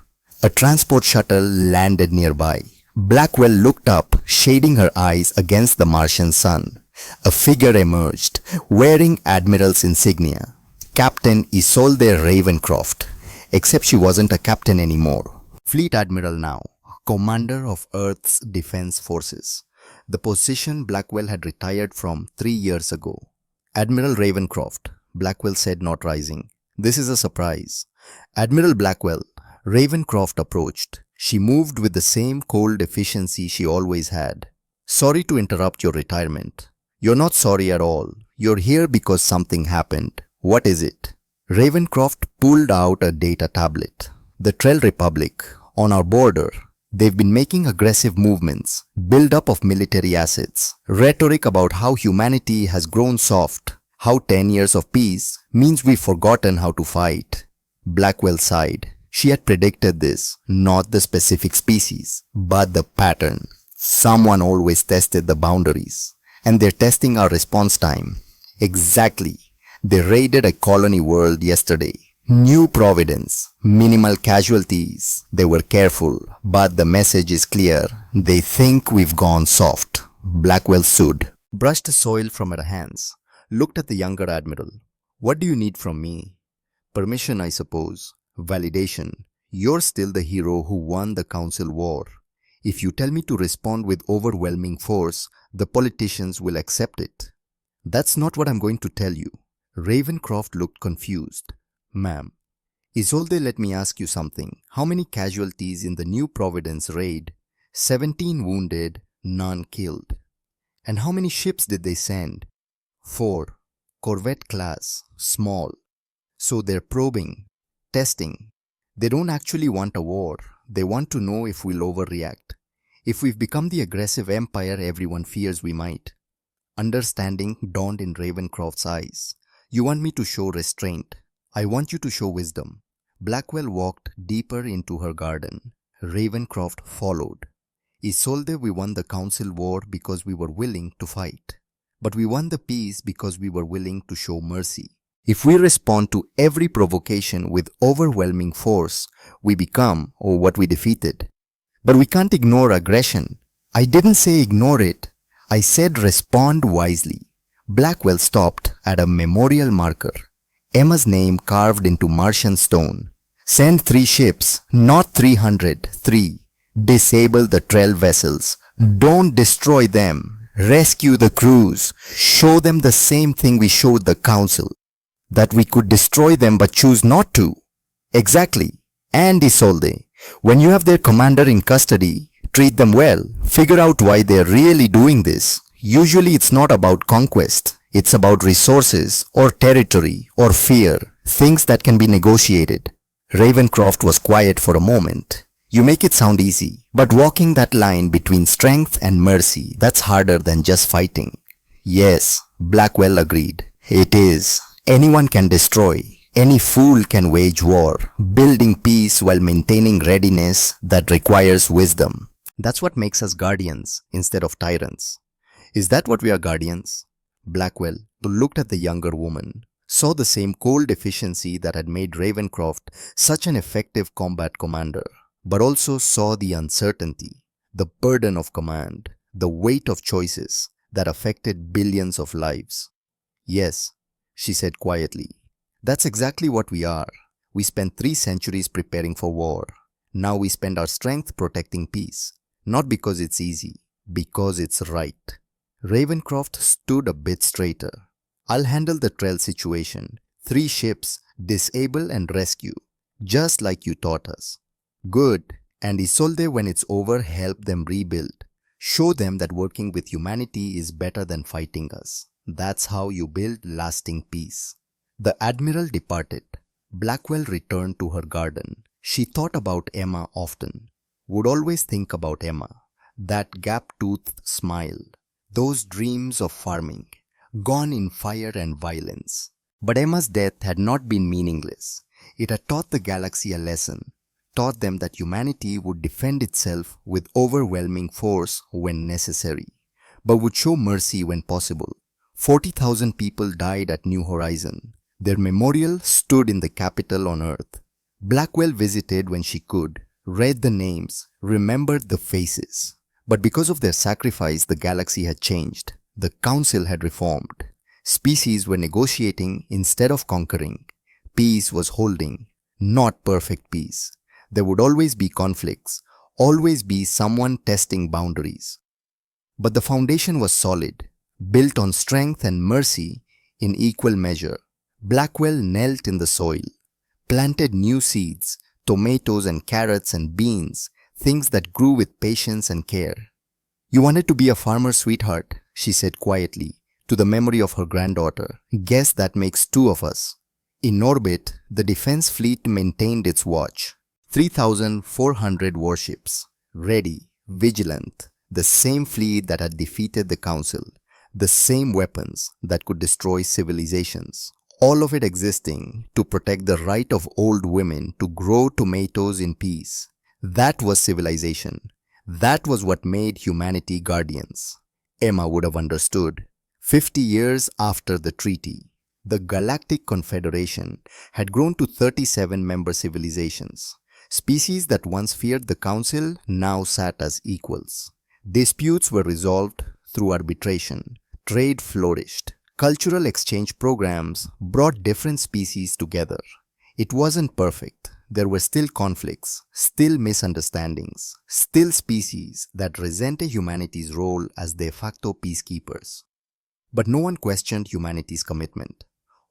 A transport shuttle landed nearby. Blackwell looked up, shading her eyes against the Martian sun. A figure emerged, wearing Admiral's insignia. Captain Isolde Ravencroft. Except she wasn't a captain anymore. Fleet Admiral now, commander of Earth's defense forces. The position Blackwell had retired from 3 years ago. "Admiral Ravencroft," Blackwell said, not rising. "This is a surprise." "Admiral Blackwell." Ravencroft approached. She moved with the same cold efficiency she always had. "Sorry to interrupt your retirement." "You're not sorry at all. You're here because something happened. What is it?" Ravencroft pulled out a data tablet. "The Trell Republic, on our border. They've been making aggressive movements, build-up of military assets, rhetoric about how humanity has grown soft, how 10 years of peace means we've forgotten how to fight." Blackwell sighed. She had predicted this, not the specific species, but the pattern. Someone always tested the boundaries, and they're testing our response time. Exactly. They raided a colony world yesterday. New Providence, minimal casualties. They were careful, but the message is clear. They think we've gone soft. Blackwell stood, brushed the soil from her hands, looked at the younger admiral. "What do you need from me?" "Permission, I suppose. Validation. You're still the hero who won the council war. If you tell me to respond with overwhelming force, the politicians will accept it." "That's not what I'm going to tell you." Ravencroft looked confused. "Ma'am, Isolde, let me ask you something. How many casualties in the New Providence raid?" 17 wounded, none killed. "And how many ships did they send?" 4. Corvette class, small. So they're probing, testing. They don't actually want a war. They want to know if we'll overreact. If we've become the aggressive empire everyone fears we might. Understanding dawned in Ravencroft's eyes. You want me to show restraint. I want you to show wisdom. Blackwell walked deeper into her garden. Ravencroft followed. Isolde, we won the council war because we were willing to fight. But we won the peace because we were willing to show mercy. If we respond to every provocation with overwhelming force, we become what we defeated. But we can't ignore aggression. I didn't say ignore it. I said respond wisely. Blackwell stopped at a memorial marker. Emma's name carved into Martian stone. Send 3 ships, not 300, 3. Disable the Trell vessels. Don't destroy them. Rescue the crews. Show them the same thing we showed the council. That we could destroy them but choose not to. Exactly. And Isolde, when you have their commander in custody, treat them well. Figure out why they're really doing this. Usually it's not about conquest. It's about resources or territory or fear. Things that can be negotiated. Ravencroft was quiet for a moment. You make it sound easy, but walking that line between strength and mercy, that's harder than just fighting. Yes, Blackwell agreed. It is. Anyone can destroy. Any fool can wage war. Building peace while maintaining readiness, that requires wisdom. That's what makes us guardians instead of tyrants. Is that what we are, guardians? Blackwell, who looked at the younger woman, saw the same cold efficiency that had made Ravencroft such an effective combat commander, but also saw the uncertainty, the burden of command, the weight of choices that affected billions of lives. Yes, she said quietly. That's exactly what we are. We spent 3 centuries preparing for war. Now we spend our strength protecting peace. Not because it's easy, because it's right. Ravencroft stood a bit straighter. I'll handle the Trell situation. 3 ships, disable and rescue. Just like you taught us. Good. And Isolde, when it's over, help them rebuild. Show them that working with humanity is better than fighting us. That's how you build lasting peace. The Admiral departed. Blackwell returned to her garden. She thought about Emma often. Would always think about Emma. That gap-toothed smile. Those dreams of farming. Gone in fire and violence. But Emma's death had not been meaningless. It had taught the galaxy a lesson. Taught them that humanity would defend itself with overwhelming force when necessary, but would show mercy when possible. 40,000 people died at New Horizon. Their memorial stood in the capital on Earth. Blackwell visited when she could, read the names, remembered the faces. But because of their sacrifice, the galaxy had changed. The Council had reformed. Species were negotiating instead of conquering. Peace was holding, not perfect peace. There would always be conflicts, always be someone testing boundaries. But the foundation was solid, built on strength and mercy in equal measure. Blackwell knelt in the soil, planted new seeds, tomatoes and carrots and beans, things that grew with patience and care. You wanted to be a farmer, sweetheart, she said quietly, to the memory of her granddaughter. Guess that makes 2 of us. In orbit, the defense fleet maintained its watch. 3,400 warships, ready, vigilant, the same fleet that had defeated the Council, the same weapons that could destroy civilizations, all of it existing to protect the right of old women to grow tomatoes in peace. That was civilization. That was what made humanity guardians. Emma would have understood. 50 years after the treaty, the Galactic Confederation had grown to 37 member civilizations. Species that once feared the Council now sat as equals. Disputes were resolved through arbitration. Trade flourished. Cultural exchange programs brought different species together. It wasn't perfect. There were still conflicts, still misunderstandings, still species that resented humanity's role as de facto peacekeepers. But no one questioned humanity's commitment.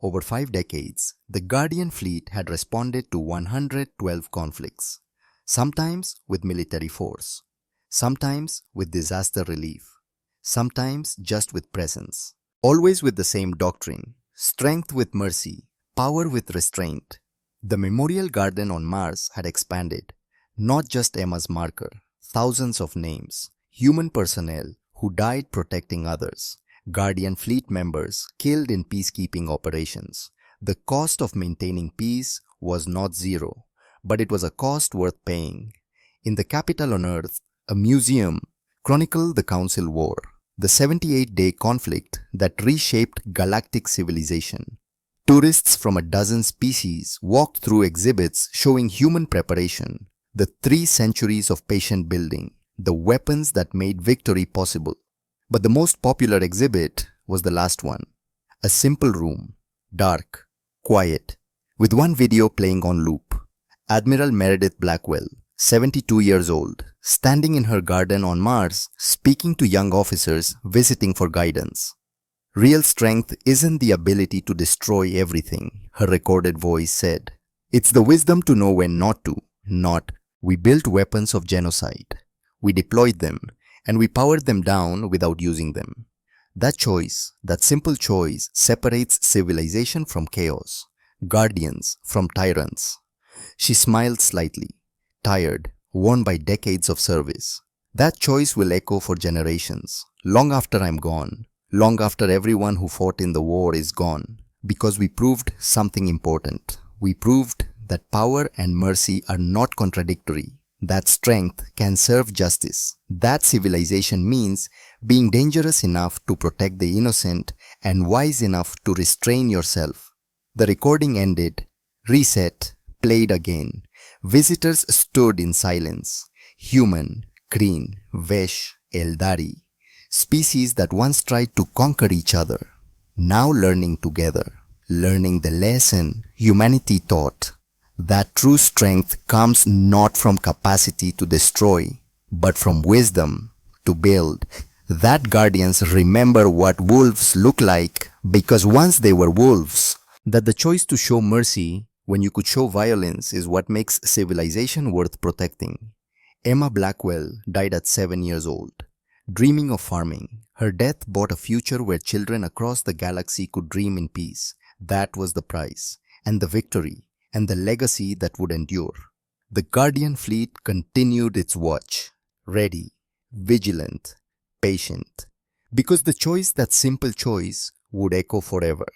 Over 5 decades, the Guardian fleet had responded to 112 conflicts, sometimes with military force, sometimes with disaster relief, sometimes just with presence. Always with the same doctrine: strength with mercy, power with restraint. The memorial garden on Mars had expanded. Not just Emma's marker, thousands of names, human personnel who died protecting others, Guardian fleet members killed in peacekeeping operations. The cost of maintaining peace was not zero, but it was a cost worth paying. In the capital on Earth, a museum chronicled the Council War, the 78-day conflict that reshaped galactic civilization. Tourists from a dozen species walked through exhibits showing human preparation, the 3 centuries of patient building, the weapons that made victory possible. But the most popular exhibit was the last one. A simple room, dark, quiet, with one video playing on loop. Admiral Meredith Blackwell, 72 years old, standing in her garden on Mars, speaking to young officers visiting for guidance. Real strength isn't the ability to destroy everything, her recorded voice said. It's the wisdom to know when not to, not, we built weapons of genocide. We deployed them, and we powered them down without using them. That choice, that simple choice, separates civilization from chaos, guardians from tyrants. She smiled slightly, tired, worn by decades of service. That choice will echo for generations, long after I'm gone, long after everyone who fought in the war is gone, because we proved something important. We proved that power and mercy are not contradictory, that strength can serve justice, that civilization means being dangerous enough to protect the innocent and wise enough to restrain yourself. The recording ended, reset, played again. Visitors stood in silence. Human, Kreen, Vesh, Eldari, species that once tried to conquer each other, now learning together, learning the lesson humanity taught. That true strength comes not from capacity to destroy, but from wisdom to build. That guardians remember what wolves look like because once they were wolves. That the choice to show mercy when you could show violence is what makes civilization worth protecting. Emma Blackwell died at 7 years old, dreaming of farming. Her death bought a future where children across the galaxy could dream in peace. That was the price, and the victory, and the legacy that would endure. The Guardian fleet continued its watch, ready, vigilant, patient, because the choice, that simple choice, would echo forever.